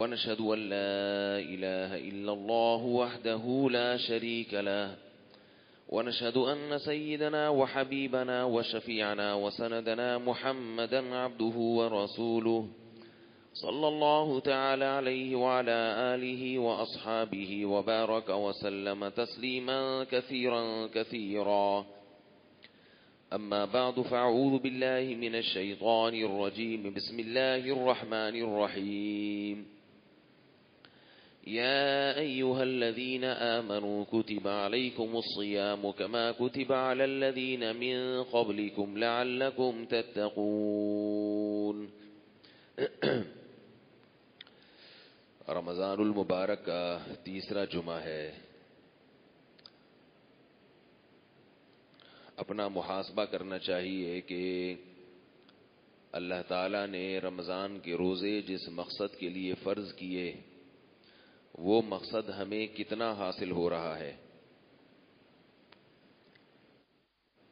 ونشهد أن لا إله إلا الله وحده لا شريك له ونشهد أن سيدنا وحبيبنا وشفيعنا وسندنا محمدا عبده ورسوله صلى الله تعالى عليه وعلى آله وأصحابه وبارك وسلم تسليما كثيرا كثيرا. أما بعد فأعوذ بالله من الشيطان الرجيم. بسم الله الرحمن الرحيم. يا أيها الذين آمنوا كتب عليكم الصيام كما كتب على الذين من قبلكم لعلكم تتقون. رمضان المبارک کا تیسرا جمعہ ہے. اپنا محاسبہ کرنا چاہیے کہ اللہ تعالیٰ نے رمضان کے روزے جس مقصد کے لیے فرض کیے وہ مقصد ہمیں کتنا حاصل ہو رہا ہے.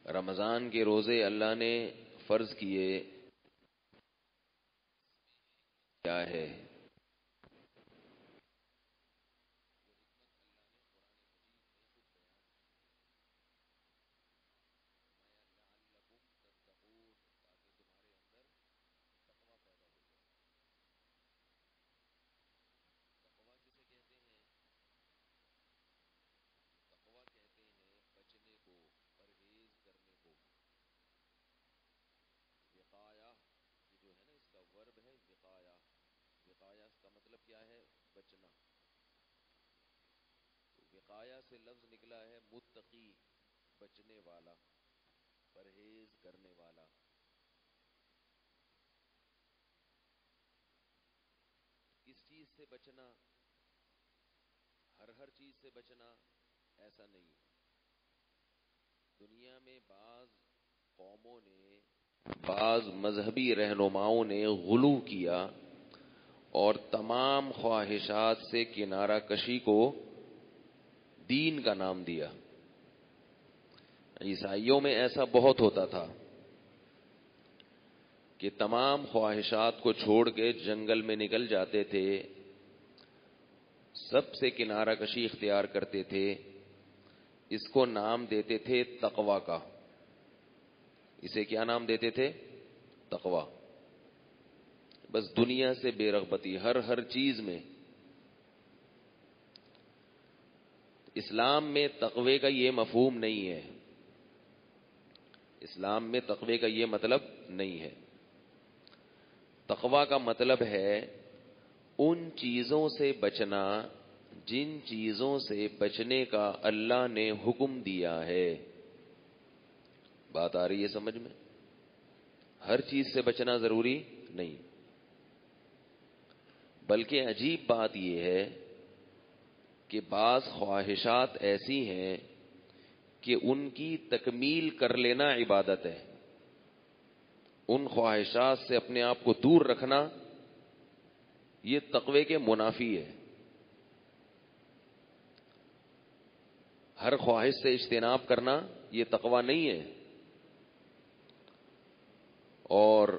رمضان کے روزے اللہ نے فرض کیے کیا ہے؟ وقایا سے لفظ نکلا ہے متقی، بچنے والا، پرہیز کرنے والا. کس چیز سے بچنا؟ ہر چیز سے بچنا ایسا نہیں. دنیا میں بعض قوموں نے، بعض مذہبی رہنماؤں نے غلو کیا اور تمام خواہشات سے کنارہ کشی کو دین کا نام دیا. عیسائیوں میں ایسا بہت ہوتا تھا کہ تمام خواہشات کو چھوڑ کے جنگل میں نکل جاتے تھے، سب سے کنارہ کشی اختیار کرتے تھے. اس کو نام دیتے تھے تقوی کا. اسے کیا نام دیتے تھے؟ تقوی. بس دنیا سے بے رغبتی ہر چیز میں. اسلام میں تقوی کا یہ مفہوم نہیں ہے. اسلام میں تقوی کا یہ مطلب نہیں ہے. تقوی کا مطلب ہے ان چیزوں سے بچنا جن چیزوں سے بچنے کا اللہ نے حکم دیا ہے. بات آ رہی ہے سمجھ میں؟ ہر چیز سے بچنا ضروری نہیں، بلکہ عجیب بات یہ ہے کہ بعض خواہشات ایسی ہیں کہ ان کی تکمیل کر لینا عبادت ہے. ان خواہشات سے اپنے آپ کو دور رکھنا یہ تقوی کے منافی ہے. ہر خواہش سے اجتناب کرنا یہ تقوی نہیں ہے. اور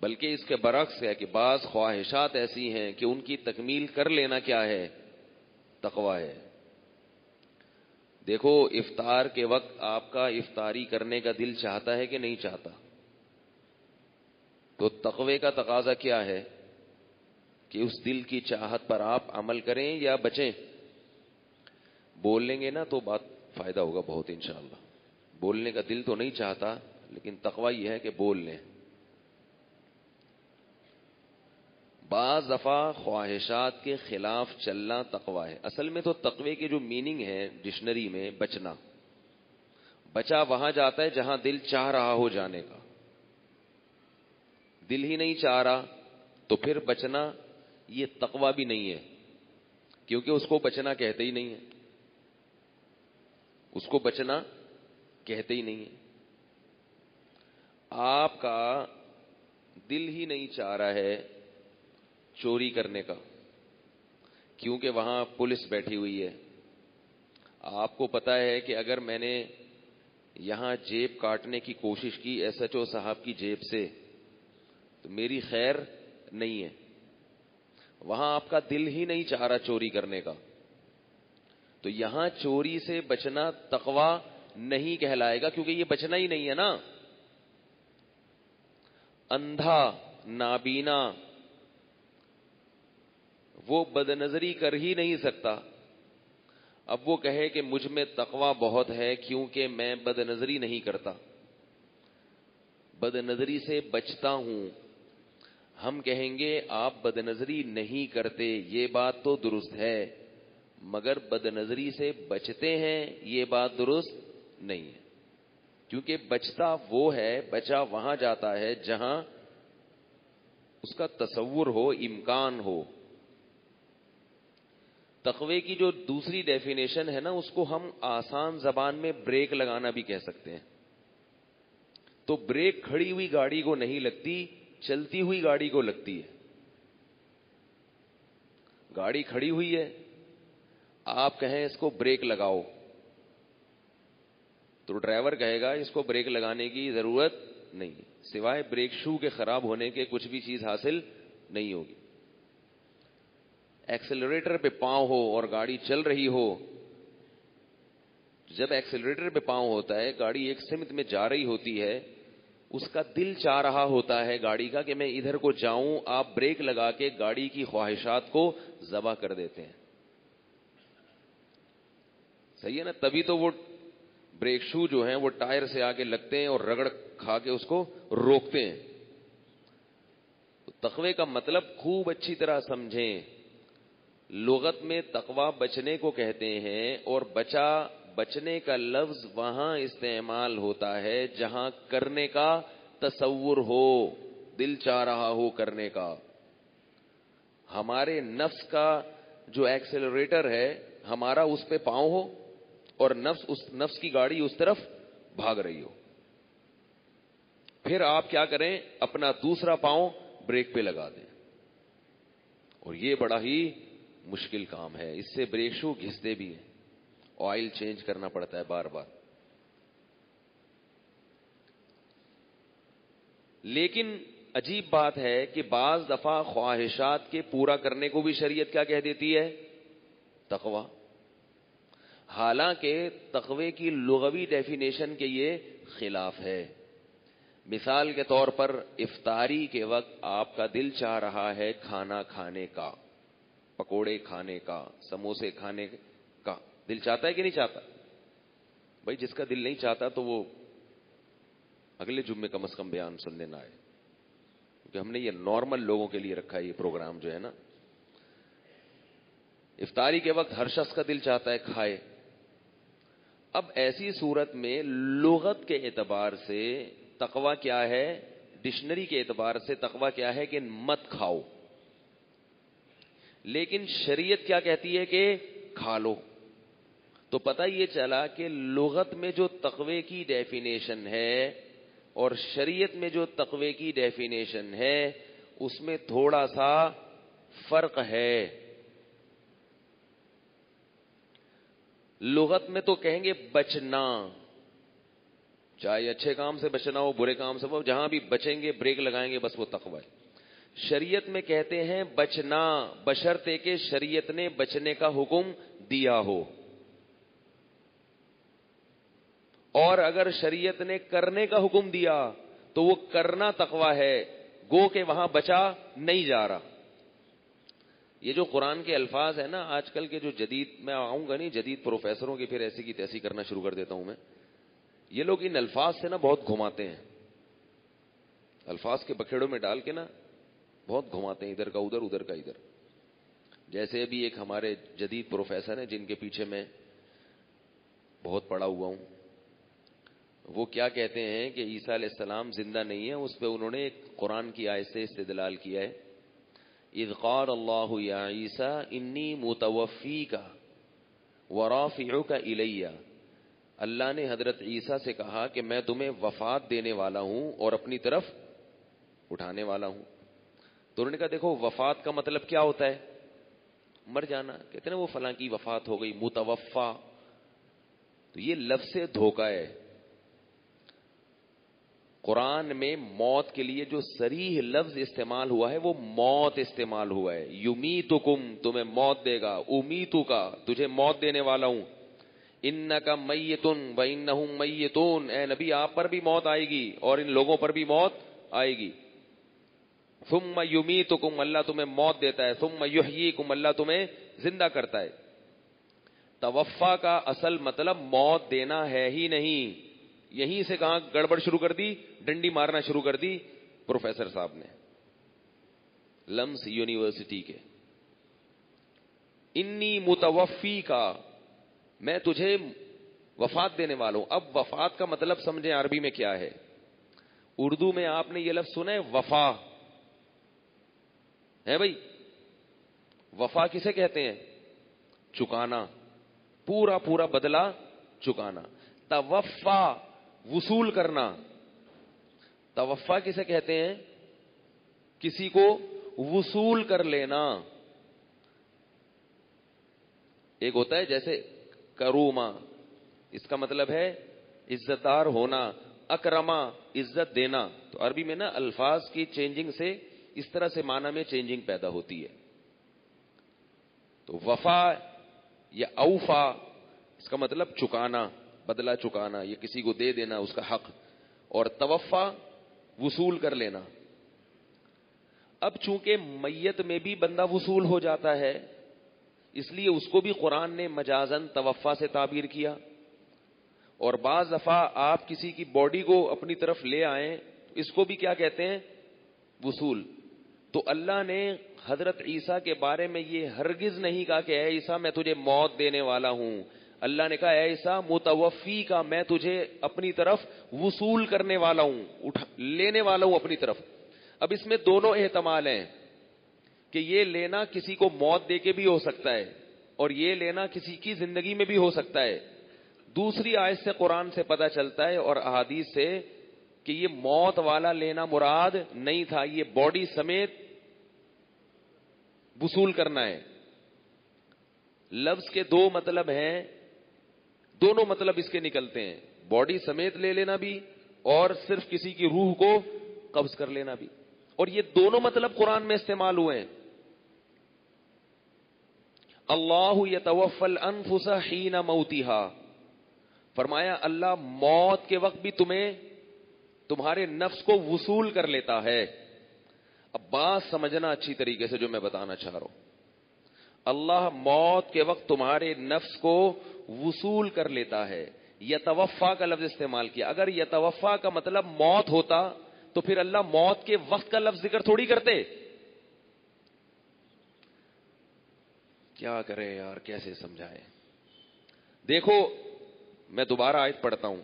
بلکہ اس کے برعکس ہے کہ بعض خواہشات ایسی ہیں کہ ان کی تکمیل کر لینا کیا ہے؟ تقوی ہے. دیکھو افطار کے وقت آپ کا افطاری کرنے کا دل چاہتا ہے کہ نہیں چاہتا؟ تو تقوی کا تقاضا کیا ہے کہ اس دل کی چاہت پر آپ عمل کریں یا بچیں. بول لیں گے نا تو بات فائدہ ہوگا بہت انشاءاللہ. بولنے کا دل تو نہیں چاہتا لیکن تقوی یہ ہے کہ بول لیں. بعض دفعہ خواہشات کے خلاف چلنا تقوی ہے. اصل میں تو تقوی کے جو میننگ ہے ڈکشنری میں بچنا، بچا وہاں جاتا ہے جہاں دل چاہ رہا ہو جانے کا. دل ہی نہیں چاہ رہا تو پھر بچنا یہ تقوی بھی نہیں ہے، کیونکہ اس کو بچنا کہتے ہی نہیں ہے. اس کو بچنا کہتے ہی نہیں ہے. آپ کا دل ہی نہیں چاہ رہا ہے چوری کرنے کا، کیونکہ وہاں پولیس بیٹھی ہوئی ہے. آپ کو پتا ہے کہ اگر میں نے یہاں جیب کاٹنے کی کوشش کی ایس ایچ او صاحب کی جیب سے تو میری خیر نہیں ہے. وہاں آپ کا دل ہی نہیں چاہ رہا چوری کرنے کا. تو یہاں چوری سے بچنا تقوی نہیں کہلائے گا، کیونکہ یہ بچنا ہی نہیں ہے نا. اندھا نابینا وہ بد نظری کر ہی نہیں سکتا. اب وہ کہے کہ مجھ میں تقوی بہت ہے کیونکہ میں بد نظری نہیں کرتا، بد نظری سے بچتا ہوں. ہم کہیں گے آپ بد نظری نہیں کرتے، یہ بات تو درست ہے، مگر بد نظری سے بچتے ہیں یہ بات درست نہیں ہے. کیونکہ بچتا وہ ہے، بچا وہاں جاتا ہے جہاں اس کا تصور ہو، امکان ہو. تقوی کی جو دوسری ڈیفینیشن ہے نا، اس کو ہم آسان زبان میں بریک لگانا بھی کہہ سکتے ہیں. تو بریک کھڑی ہوئی گاڑی کو نہیں لگتی، چلتی ہوئی گاڑی کو لگتی ہے. گاڑی کھڑی ہوئی ہے، آپ کہیں اس کو بریک لگاؤ، تو ڈرائیور کہے گا اس کو بریک لگانے کی ضرورت نہیں، سوائے بریک شو کے خراب ہونے کے کچھ بھی چیز حاصل نہیں ہوگی. ایکسلریٹر پہ پاؤں ہو اور گاڑی چل رہی ہو، جب ایکسلریٹر پہ پاؤں ہوتا ہے، گاڑی ایک سمت میں جا رہی ہوتی ہے، اس کا دل چاہ رہا ہوتا ہے گاڑی کا کہ میں ادھر کو جاؤں، آپ بریک لگا کے گاڑی کی خواہشات کو ذبح کر دیتے ہیں. صحیح ہے نا؟ تبھی تو وہ بریک شو جو ہیں وہ ٹائر سے آگے لگتے ہیں اور رگڑ کھا کے اس کو روکتے ہیں. تو تقوی کا مطلب خوب اچھی طرح سمجھیں. لغت میں تقوی بچنے کو کہتے ہیں، اور بچنے کا لفظ وہاں استعمال ہوتا ہے جہاں کرنے کا تصور ہو، دل چاہ رہا ہو کرنے کا. ہمارے نفس کا جو ایکسلریٹر ہے، ہمارا اس پہ پاؤں ہو اور نفس کی گاڑی اس طرف بھاگ رہی ہو، پھر آپ کیا کریں؟ اپنا دوسرا پاؤں بریک پہ لگا دیں. اور یہ بڑا ہی مشکل کام ہے، اس سے بریک شو گھستے بھی ہیں، آئل چینج کرنا پڑتا ہے بار بار. لیکن عجیب بات ہے کہ بعض دفعہ خواہشات کے پورا کرنے کو بھی شریعت کیا کہہ دیتی ہے؟ تقوی. حالانکہ تقوی کی لغوی ڈیفینیشن کے یہ خلاف ہے. مثال کے طور پر افطاری کے وقت آپ کا دل چاہ رہا ہے کھانا کھانے کا، پکوڑے کھانے کا، سموسے کھانے کا. دل چاہتا ہے کہ نہیں چاہتا؟ بھائی جس کا دل نہیں چاہتا تو وہ اگلے جمعے کم از کم بیان سن لینا ہے، کیونکہ ہم نے یہ نارمل لوگوں کے لیے رکھا ہے یہ پروگرام جو ہے نا. افطاری کے وقت ہر شخص کا دل چاہتا ہے کھائے. اب ایسی صورت میں لغت کے اعتبار سے تقوی کیا ہے؟ ڈکشنری کے اعتبار سے تقوی کیا ہے؟ کہ مت کھاؤ. لیکن شریعت کیا کہتی ہے؟ کہ کھا لو. تو پتہ یہ چلا کہ لغت میں جو تقوی کی ڈیفینیشن ہے اور شریعت میں جو تقوی کی ڈیفینیشن ہے اس میں تھوڑا سا فرق ہے. لغت میں تو کہیں گے بچنا، چاہے اچھے کام سے بچنا ہو، برے کام سے ہو، جہاں بھی بچیں گے بریک لگائیں گے، بس وہ تقوی ہے. شریعت میں کہتے ہیں بچنا، بشرطے کہ شریعت نے بچنے کا حکم دیا ہو. اور اگر شریعت نے کرنے کا حکم دیا تو وہ کرنا تقوی ہے، گو کہ وہاں بچا نہیں جا رہا. یہ جو قرآن کے الفاظ ہیں نا آج کل کے جو جدید، میں آؤں گا نہیں جدید پروفیسروں کی پھر ایسی کی تیسی کرنا شروع کر دیتا ہوں میں، یہ لوگ ان الفاظ سے نا بہت گھماتے ہیں، الفاظ کے بکھیڑوں میں ڈال کے نا بہت گھماتے ہیں، ادھر کا ادھر ادھر کا ادھر. جیسے ابھی ایک ہمارے جدید پروفیسر ہیں جن کے پیچھے میں بہت پڑا ہوا ہوں، وہ کیا کہتے ہیں کہ عیسیٰ علیہ السلام زندہ نہیں ہے. اس پہ انہوں نے ایک قرآن کی آیت سے استدلال کیا ہے، اذ قال اللہ یا عیسیٰ انی متوفیک ورافعک الی. اللہ نے حضرت عیسیٰ سے کہا کہ میں تمہیں وفات دینے والا ہوں اور اپنی طرف اٹھانے والا ہوں. تو انہوں نے کہا دیکھو وفات کا مطلب کیا ہوتا ہے؟ مر جانا. کہتے ہیں نا وہ فلاں کی وفات ہو گئی، متوفا. تو یہ لفظ دھوکہ ہے. قرآن میں موت کے لیے جو صریح لفظ استعمال ہوا ہے وہ موت استعمال ہوا ہے. یمیتکم, تمہیں موت دے گا. امیتک, تجھے موت دینے والا ہوں. انک میتن وانہم میتون, اے نبی آپ پر بھی موت آئے گی اور ان لوگوں پر بھی موت آئے گی. ثم یمیتکم, اللہ تمہیں موت دیتا ہے. ثم یحییکم, اللہ تمہیں زندہ کرتا ہے. توفا کا اصل مطلب موت دینا ہے ہی نہیں. یہیں سے کہاں گڑبڑ شروع کر دی, ڈنڈی مارنا شروع کر دی پروفیسر صاحب نے لمس یونیورسٹی کے. انی متوفی کا, میں تجھے وفات دینے والا ہوں. اب وفات کا مطلب سمجھیں عربی میں کیا ہے. اردو میں آپ نے یہ لفظ سنا ہے وفا ہے بھائی. وفا کسے کہتے ہیں؟ چکانا, پورا پورا بدلہ چکانا. توفا وصول کرنا. توفا کسے کہتے ہیں؟ کسی کو وصول کر لینا. ایک ہوتا ہے جیسے کروما, اس کا مطلب ہے عزت دار ہونا. اکرما, عزت دینا. تو عربی میں نا الفاظ کی چینجنگ سے اس طرح سے معنی میں چینجنگ پیدا ہوتی ہے. تو وفا یا اوفا, اس کا مطلب چکانا, بدلہ چکانا, یہ کسی کو دے دینا اس کا حق. اور توفا وصول کر لینا. اب چونکہ میت میں بھی بندہ وصول ہو جاتا ہے, اس لیے اس کو بھی قرآن نے مجازن توفا سے تعبیر کیا. اور بعض دفعہ آپ کسی کی باڈی کو اپنی طرف لے آئیں, اس کو بھی کیا کہتے ہیں؟ وصول. تو اللہ نے حضرت عیسیٰ کے بارے میں یہ ہرگز نہیں کہا کہ اے عیسیٰ میں تجھے موت دینے والا ہوں. اللہ نے کہا اے عیسیٰ متوفی کا, میں تجھے اپنی طرف وصول کرنے والا ہوں, لینے والا ہوں اپنی طرف. اب اس میں دونوں احتمال ہیں کہ یہ لینا کسی کو موت دے کے بھی ہو سکتا ہے اور یہ لینا کسی کی زندگی میں بھی ہو سکتا ہے. دوسری آیت سے قرآن سے پتہ چلتا ہے اور احادیث سے کہ یہ موت والا لینا مراد نہیں تھا, یہ باڈی سمیت وصول کرنا ہے. لفظ کے دو مطلب ہیں, دونوں مطلب اس کے نکلتے ہیں, باڈی سمیت لے لینا بھی اور صرف کسی کی روح کو قبض کر لینا بھی. اور یہ دونوں مطلب قرآن میں استعمال ہوئے ہیں. اللہ یتوفی الانفس حین موتہا, فرمایا اللہ موت کے وقت بھی تمہارے نفس کو وصول کر لیتا ہے. اب بات سمجھنا اچھی طریقے سے جو میں بتانا چاہ رہا ہوں. اللہ موت کے وقت تمہارے نفس کو وصول کر لیتا ہے. یتوفا کا لفظ استعمال کیا. اگر یتوفا کا مطلب موت ہوتا تو پھر اللہ موت کے وقت کا لفظ ذکر تھوڑی کرتے. کیا کرے یار, کیسے سمجھائے. دیکھو میں دوبارہ آیت پڑھتا ہوں.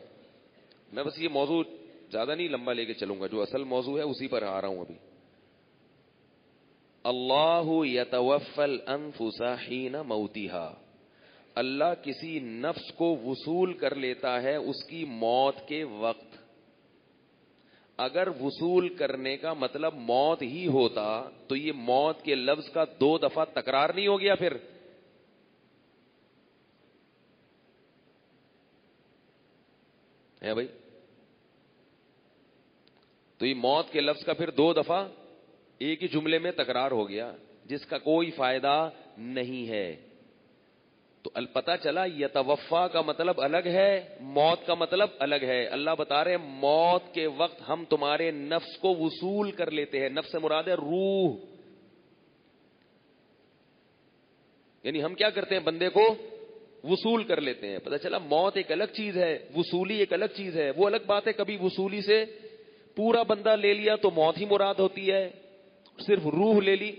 میں بس یہ موضوع زیادہ نہیں لمبا لے کے چلوں گا, جو اصل موضوع ہے اسی پر آ رہا ہوں ابھی. اللہ یتوفی الانفس حین موتہا, اللہ کسی نفس کو وصول کر لیتا ہے اس کی موت کے وقت. اگر وصول کرنے کا مطلب موت ہی ہوتا تو یہ موت کے لفظ کا دو دفعہ تکرار نہیں ہو گیا پھر. ہے بھائی, تو یہ موت کے لفظ کا پھر دو دفعہ ایک ہی جملے میں تکرار ہو گیا جس کا کوئی فائدہ نہیں ہے. تو پتہ چلا یتوفا کا مطلب الگ ہے, موت کا مطلب الگ ہے. اللہ بتا رہے موت کے وقت ہم تمہارے نفس کو وصول کر لیتے ہیں. نفس سے مراد ہے روح, یعنی ہم کیا کرتے ہیں بندے کو وصول کر لیتے ہیں. پتہ چلا موت ایک الگ چیز ہے, وصولی ایک الگ چیز ہے. وہ الگ بات ہے کبھی وصولی سے پورا بندہ لے لیا تو موت ہی مراد ہوتی ہے, صرف روح لے لی,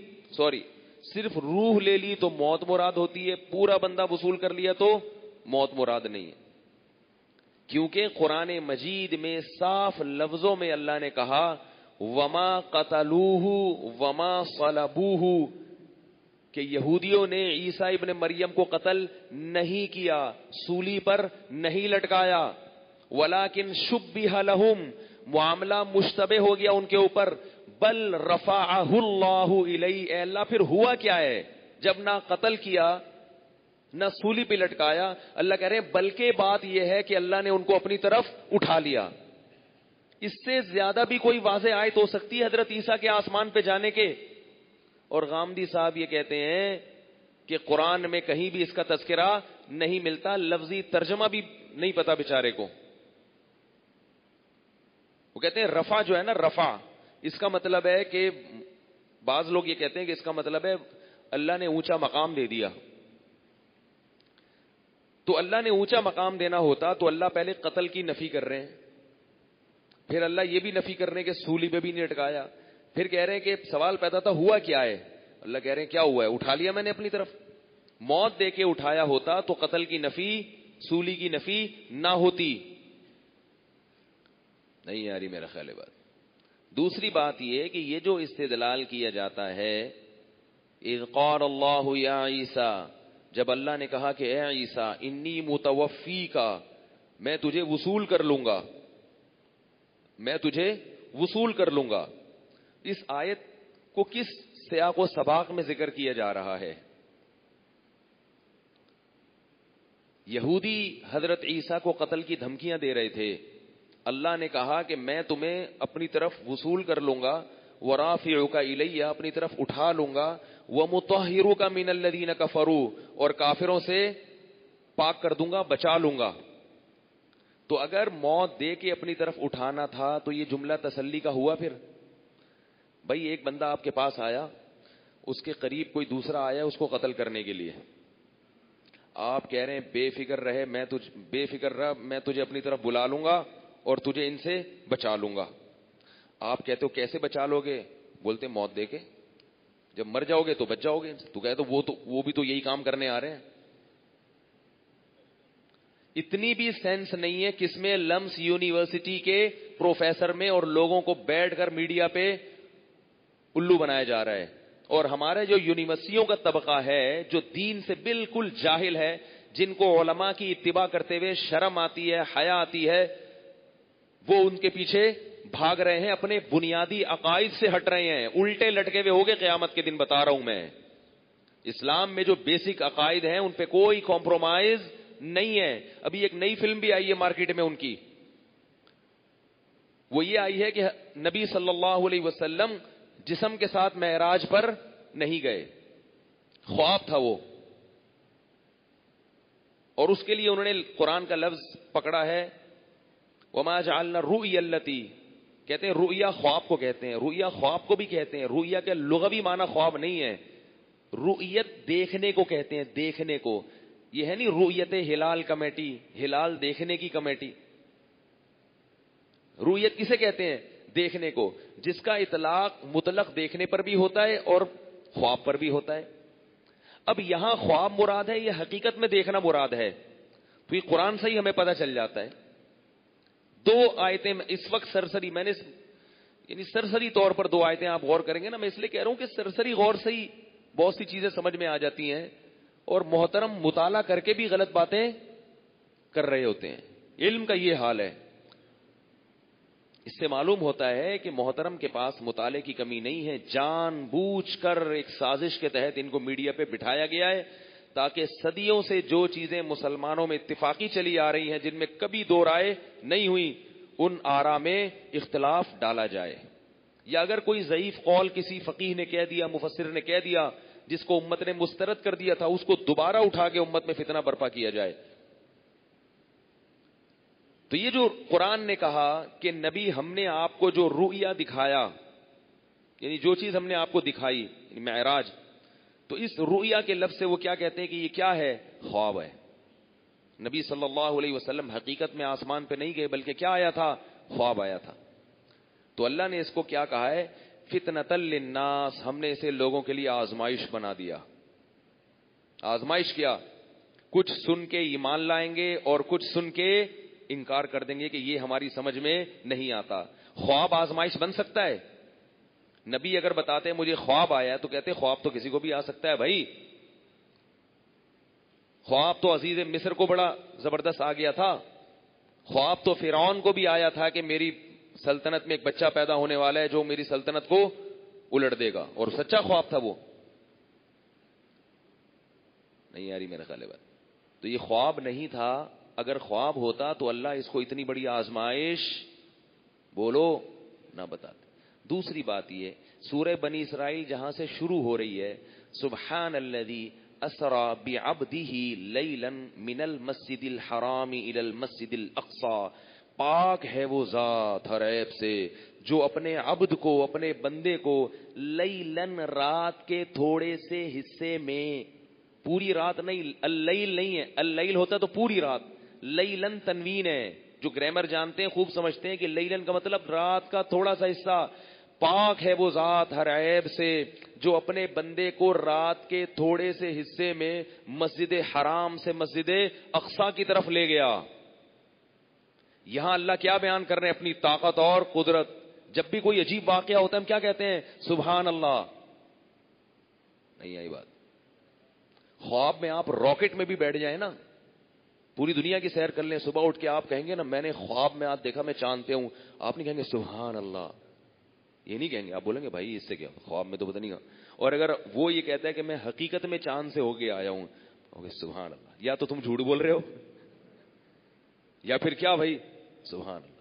صرف روح لے لی تو موت مراد ہوتی ہے, پورا بندہ وصول کر لیا تو موت مراد نہیں ہے. کیونکہ قرآن مجید میں صاف لفظوں میں اللہ نے کہا وما قتلوہ وما صلبوہ, کہ یہودیوں نے عیسیٰ ابن مریم کو قتل نہیں کیا, سولی پر نہیں لٹکایا, ولیکن شبہ لہم, معاملہ مشتبہ ہو گیا ان کے اوپر, بل رفعہ اللہ الیہ, اے اللہ پھر ہوا کیا ہے جب نہ قتل کیا نہ سولی پہ لٹکایا. اللہ کہہ رہے ہیں بلکہ بات یہ ہے کہ اللہ نے ان کو اپنی طرف اٹھا لیا. اس سے زیادہ بھی کوئی واضح آیت ہو سکتی ہے حضرت عیسیٰ کے آسمان پہ جانے کے؟ اور غامدی صاحب یہ کہتے ہیں کہ قرآن میں کہیں بھی اس کا تذکرہ نہیں ملتا، لفظی ترجمہ بھی نہیں پتا بیچارے کو. وہ کہتے ہیں رفع جو ہے نا، رفع اس کا مطلب ہے کہ بعض لوگ یہ کہتے ہیں کہ اس کا مطلب ہے اللہ نے اونچا مقام دے دیا. تو اللہ نے اونچا مقام دینا ہوتا تو اللہ پہلے قتل کی نفی کر رہے ہیں، پھر اللہ یہ بھی نفی کر رہے ہیں کہ سولی پہ بھی نہیں لٹکایا، پھر کہہ رہے ہیں کہ سوال پیدا تھا ہوا کیا ہے، اللہ کہہ رہے ہیں کیا ہوا ہے، اٹھا لیا میں نے اپنی طرف. موت دے کے اٹھایا ہوتا تو قتل کی نفی، سولی کی نفی نہ ہوتی. نہیں یاری میرا خیال ہے بات. دوسری بات یہ کہ یہ جو استدلال کیا جاتا ہے، اذ قال اللہ یا عیسیٰ، جب اللہ نے کہا کہ اے عیسیٰ انی متوفیکا، میں تجھے وصول کر لوں گا، میں تجھے وصول کر لوں گا، اس آیت کو کس سیاق و سباق میں ذکر کیا جا رہا ہے؟ یہودی حضرت عیسیٰ کو قتل کی دھمکیاں دے رہے تھے. اللہ نے کہا کہ میں تمہیں اپنی طرف وصول کر لوں گا، ورافعک الی، اپنی طرف اٹھا لوں گا، ومطہرک من الذین کفروا، اور کافروں سے پاک کر دوں گا، بچا لوں گا. تو اگر موت دے کے اپنی طرف اٹھانا تھا تو یہ جملہ تسلی کا ہوا. پھر بھائی ایک بندہ آپ کے پاس آیا، اس کے قریب کوئی دوسرا آیا اس کو قتل کرنے کے لیے، آپ کہہ رہے ہیں بے فکر رہے، بے فکر رہ، میں تجھے اپنی طرف بلا لوں گا اور تجھے ان سے بچا لوں گا. آپ کہتے ہو کیسے بچا لو گے؟ بولتے موت دے کے، جب مر جاؤ گے تو بچ جاؤ گے. تو کہتے وہ بھی تو یہی کام کرنے آ رہے ہیں. اتنی بھی سینس نہیں ہے کس میں لمس یونیورسٹی کے پروفیسر میں اور لوگوں کو بیٹھ کر میڈیا پہ الو بنایا جا رہا ہے. اور ہمارے جو یونیورسٹیوں کا طبقہ ہے جو دین سے بالکل جاہل ہے، جن کو علماء کی اتباع کرتے ہوئے شرم آتی ہے، حیا آتی ہے، وہ ان کے پیچھے بھاگ رہے ہیں، اپنے بنیادی عقائد سے ہٹ رہے ہیں، الٹے لٹکے ہوئے ہوگے قیامت کے دن. بتا رہا ہوں میں، اسلام میں جو بیسک عقائد ہیں ان پہ کوئی کمپرومائز نہیں ہے. ابھی ایک نئی فلم بھی آئی ہے مارکیٹ میں ان کی، وہ یہ آئی ہے کہ نبی صلی اللہ علیہ وسلم جسم کے ساتھ معراج پر نہیں گئے، خواب تھا وہ، اور اس کے لیے انہوں نے قرآن کا لفظ پکڑا ہے وما جعلنا الرؤیا التی، کہتے ہیں رؤیا خواب کو کہتے ہیں، رؤیا خواب کو بھی کہتے ہیں. رؤیا کے لغوی معنی خواب نہیں ہے، رؤیت دیکھنے کو کہتے ہیں، دیکھنے کو. یہ ہے نہیں رؤیت ہلال کمیٹی، ہلال دیکھنے کی کمیٹی. رؤیت کسے کہتے ہیں؟ دیکھنے کو، جس کا اطلاق مطلق دیکھنے پر بھی ہوتا ہے اور خواب پر بھی ہوتا ہے. اب یہاں خواب مراد ہے، یہ حقیقت میں دیکھنا مراد ہے. تو یہ قرآن سے ہی ہمیں پتہ چل جاتا ہے. دو آیتیں اس وقت سرسری، میں نے یعنی سرسری طور پر دو آیتیں آپ غور کریں گے نا، میں اس لیے کہہ رہا ہوں کہ سرسری غور سے ہی بہت سی چیزیں سمجھ میں آ جاتی ہیں، اور محترم مطالعہ کر کے بھی غلط باتیں کر رہے ہوتے ہیں. علم کا یہ حال ہے. اس سے معلوم ہوتا ہے کہ محترم کے پاس مطالعے کی کمی نہیں ہے، جان بوجھ کر ایک سازش کے تحت ان کو میڈیا پہ بٹھایا گیا ہے تاکہ صدیوں سے جو چیزیں مسلمانوں میں اتفاقی چلی آ رہی ہیں، جن میں کبھی دو رائے نہیں ہوئی، ان آراء میں اختلاف ڈالا جائے. یا اگر کوئی ضعیف قول کسی فقیہ نے کہہ دیا، مفسر نے کہہ دیا، جس کو امت نے مسترد کر دیا تھا، اس کو دوبارہ اٹھا کے امت میں فتنہ برپا کیا جائے. تو یہ جو قرآن نے کہا کہ نبی ہم نے آپ کو جو رؤیا دکھایا، یعنی جو چیز ہم نے آپ کو دکھائی، یعنی معراج، تو اس رؤیا کے لفظ سے وہ کیا کہتے ہیں کہ یہ کیا ہے؟ خواب ہے. نبی صلی اللہ علیہ وسلم حقیقت میں آسمان پہ نہیں گئے، بلکہ کیا آیا تھا؟ خواب آیا تھا. تو اللہ نے اس کو کیا کہا ہے؟ فتنۃ للناس، ہم نے اسے لوگوں کے لیے آزمائش بنا دیا. آزمائش کیا؟ کچھ سن کے ایمان لائیں گے اور کچھ سن کے انکار کر دیں گے کہ یہ ہماری سمجھ میں نہیں آتا. خواب آزمائش بن سکتا ہے؟ نبی اگر بتاتے ہیں مجھے خواب آیا ہے تو کہتے خواب تو کسی کو بھی آ سکتا ہے بھائی. خواب تو عزیز مصر کو بڑا زبردست آ گیا تھا. خواب تو فرعون کو بھی آیا تھا کہ میری سلطنت میں ایک بچہ پیدا ہونے والا ہے جو میری سلطنت کو الٹ دے گا، اور سچا خواب تھا وہ. نہیں یاری میرا خیال ہے بات. تو یہ خواب نہیں تھا. اگر خواب ہوتا تو اللہ اس کو اتنی بڑی آزمائش بولو نہ بتاتے. دوسری بات یہ سورہ بنی اسرائیل جہاں سے شروع ہو رہی ہے سبحان الذی اسرا بعبدہ لیلا من المسجد الحرام الی المسجد الاقصی، پاک ہے وہ ذات ہر عیب سے جو اپنے عبد کو، اپنے بندے کو، لیلن رات کے تھوڑے سے حصے میں، پوری رات نہیں، اللیل نہیں ہے، اللیل ہوتا تو پوری رات، لیلن تنوین ہے. جو گرامر جانتے ہیں خوب سمجھتے ہیں کہ لیلن کا مطلب رات کا تھوڑا سا حصہ. پاک ہے وہ ذات ہر عیب سے جو اپنے بندے کو رات کے تھوڑے سے حصے میں مسجد حرام سے مسجد اقصی کی طرف لے گیا. یہاں اللہ کیا بیان کر رہے ہیں؟ اپنی طاقت اور قدرت. جب بھی کوئی عجیب واقعہ ہوتا ہے ہم کیا کہتے ہیں؟ سبحان اللہ. نہیں آئی بات. خواب میں آپ راکٹ میں بھی بیٹھ جائیں نا، پوری دنیا کی سیر کر لیں، صبح اٹھ کے آپ کہیں گے نا میں نے خواب میں آج دیکھا میں چاند پہ ہوں، آپ نہیں کہیں گے سبحان اللہ، یہ نہیں کہیں گے. آپ بولیں گے بھائی اس سے کیا، خواب میں تو پتہ نہیں. اور اگر وہ یہ کہتا ہے کہ میں حقیقت میں چاند سے ہو کے آیا ہوں، سبحان اللہ. یا تو تم جھوٹ بول رہے ہو یا پھر کیا بھائی، سبحان اللہ.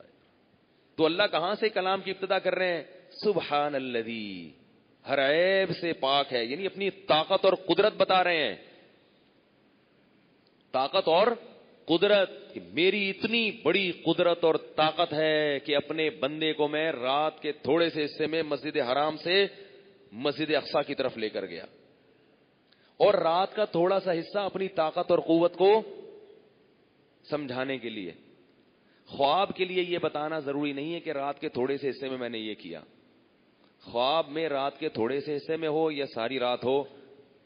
تو اللہ کہاں سے کلام کی ابتدا کر رہے ہیں؟ سبحان الذی، ہر عیب سے پاک ہے، یعنی اپنی طاقت اور قدرت بتا رہے ہیں. طاقت اور قدرت کہ میری اتنی بڑی قدرت اور طاقت ہے کہ اپنے بندے کو میں رات کے تھوڑے سے حصے میں مسجد حرام سے مسجد اقصی کی طرف لے کر گیا. اور رات کا تھوڑا سا حصہ اپنی طاقت اور قوت کو سمجھانے کے لیے. خواب کے لیے یہ بتانا ضروری نہیں ہے کہ رات کے تھوڑے سے حصے میں نے یہ کیا. خواب میں رات کے تھوڑے سے حصے میں ہو یا ساری رات ہو،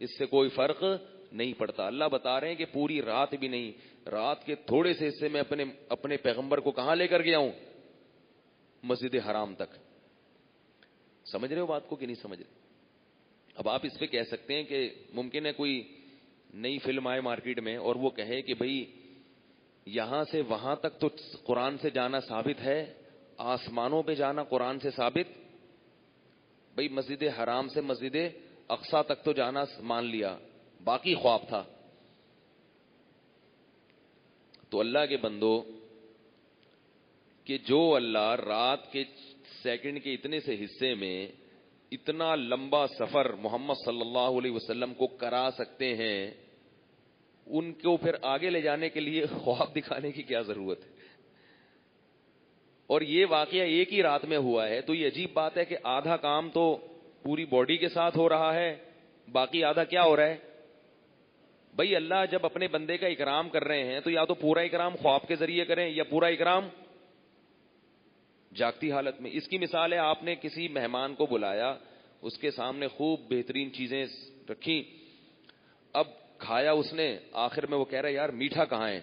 اس سے کوئی فرق نہیں پڑتا. اللہ بتا رہے ہیں کہ پوری رات بھی نہیں، رات کے تھوڑے سے حصے میں اپنے پیغمبر کو کہاں لے کر گیا ہوں؟ مسجد حرام تک. سمجھ رہے ہو بات کو کہ نہیں سمجھ رہے؟ اب آپ اس پہ کہہ سکتے ہیں کہ ممکن ہے کوئی نئی فلم آئے مارکیٹ میں اور وہ کہے کہ بھئی یہاں سے وہاں تک تو قرآن سے جانا ثابت ہے، آسمانوں پہ جانا قرآن سے ثابت. بھئی مسجد حرام سے مسجد اقصی تک تو جانا مان لیا، باقی خواب تھا. تو اللہ کے بندو کہ جو اللہ رات کے سیکنڈ کے اتنے سے حصے میں اتنا لمبا سفر محمد صلی اللہ علیہ وسلم کو کرا سکتے ہیں، ان کو پھر آگے لے جانے کے لیے خواب دکھانے کی کیا ضرورت ہے؟ اور یہ واقعہ ایک ہی رات میں ہوا ہے تو یہ عجیب بات ہے کہ آدھا کام تو پوری باڈی کے ساتھ ہو رہا ہے، باقی آدھا کیا ہو رہا ہے؟ بھئی اللہ جب اپنے بندے کا اکرام کر رہے ہیں تو یا تو پورا اکرام خواب کے ذریعے کریں یا پورا اکرام جاگتی حالت میں. اس کی مثال ہے آپ نے کسی مہمان کو بلایا، اس کے سامنے خوب بہترین چیزیں رکھی، اب کھایا اس نے، آخر میں وہ کہہ رہا ہے یار میٹھا کہاں ہے؟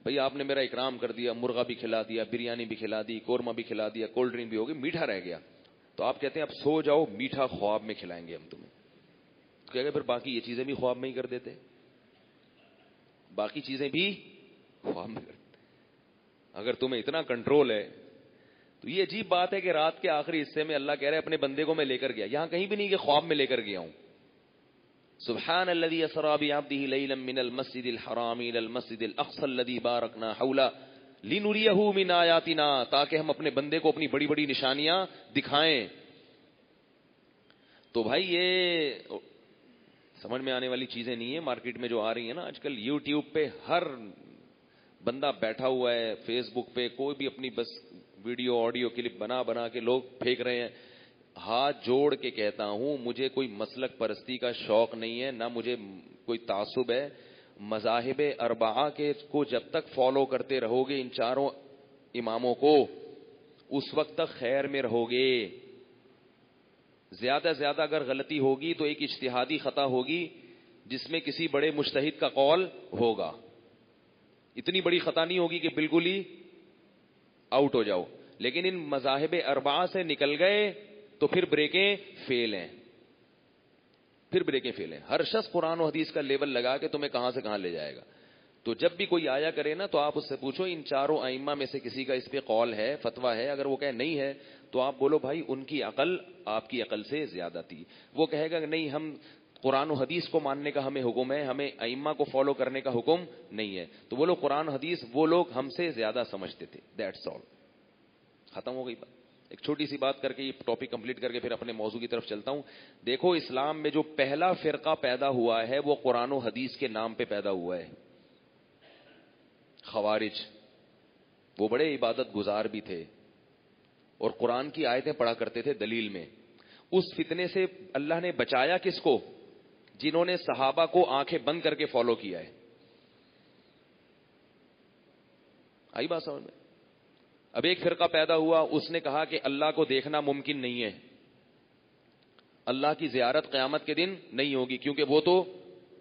بھئی آپ نے میرا اکرام کر دیا، مرغا بھی کھلا دیا، بریانی بھی کھلا دی، قورمہ بھی کھلا دیا، کولڈ ڈرنک بھی ہوگی، میٹھا رہ گیا. تو آپ کہتے ہیں اب سو جاؤ، میٹھا خواب میں کھلائیں گے ہم تمہیں. تو کہہ گئے پھر باقی یہ چیزیں بھی خواب میں ہی کر دیتے، باقی چیزیں بھی خواب میں کر دیتے. اگر تمہیں اتنا کنٹرول ہے تو یہ عجیب بات ہے کہ رات کے آخری حصے میں اللہ کہہ رہے ہیں اپنے بندے کو میں لے کر گیا. یہاں کہیں بھی نہیں کہ خواب میں لے کر گیا ہوں. سبحان الذی اسری بعبدہ لیلا من المسجد الحرام الی المسجد الاقصی الذی بارکنا حولہ لنریہ من آیاتنا، تاکہ ہم اپنے بندے کو اپنی بڑی بڑی نشانیاں دکھائیں. تو بھائی یہ سمجھ میں آنے والی چیزیں نہیں ہیں مارکیٹ میں جو آ رہی ہیں نا آج کل. یوٹیوب پہ ہر بندہ بیٹھا ہوا ہے، فیس بک پہ کوئی بھی اپنی بس ویڈیو آڈیو کلپ بنا بنا کے لوگ پھینک رہے ہیں. ہاتھ جوڑ کے کہتا ہوں مجھے کوئی مسلک پرستی کا شوق نہیں ہے، نہ مجھے کوئی تعصب ہے. مذاہب اربعہ کے کو جب تک فالو کرتے رہو گے، ان چاروں اماموں کو، اس وقت تک خیر میں رہو گے. زیادہ زیادہ اگر غلطی ہوگی تو ایک اجتہادی خطا ہوگی جس میں کسی بڑے مجتہد کا قول ہوگا. اتنی بڑی خطا نہیں ہوگی کہ بالکل ہی آؤٹ ہو جاؤ. لیکن ان مذاہب اربعہ سے نکل گئے تو پھر بریکیں فیل ہیں، پھر بریکیں فیل ہیں. ہر شخص قرآن و حدیث کا لیبل لگا کے تمہیں کہاں سے کہاں لے جائے گا. تو جب بھی کوئی آیا کرے نا تو آپ اس سے پوچھو ان چاروں ائمہ میں سے کسی کا اس پہ قول ہے، فتویٰ ہے؟ اگر وہ کہے نہیں ہے تو آپ بولو بھائی ان کی عقل آپ کی عقل سے زیادہ تھی. وہ کہے گا کہ نہیں ہم قرآن و حدیث کو ماننے کا ہمیں حکم ہے، ہمیں ائمہ کو فالو کرنے کا حکم نہیں ہے. تو بولو قرآن و حدیث وہ لوگ ہم سے زیادہ سمجھتے تھے. That's all. ختم ہو گئی بات. ایک چھوٹی سی بات کر کے یہ ٹاپک کمپلیٹ کر کے پھر اپنے موضوع کی طرف چلتا ہوں. دیکھو اسلام میں جو پہلا فرقہ پیدا ہوا ہے وہ قرآن و حدیث کے نام پہ پیدا ہوا ہے. خوارج. وہ بڑے عبادت گزار بھی تھے اور قرآن کی آیتیں پڑھا کرتے تھے دلیل میں. اس فتنے سے اللہ نے بچایا کس کو؟ جنہوں نے صحابہ کو آنکھیں بند کر کے فالو کیا ہے. آئی بات سمجھ میں؟ اب ایک فرقہ پیدا ہوا, اس نے کہا کہ اللہ کو دیکھنا ممکن نہیں ہے, اللہ کی زیارت قیامت کے دن نہیں ہوگی کیونکہ وہ تو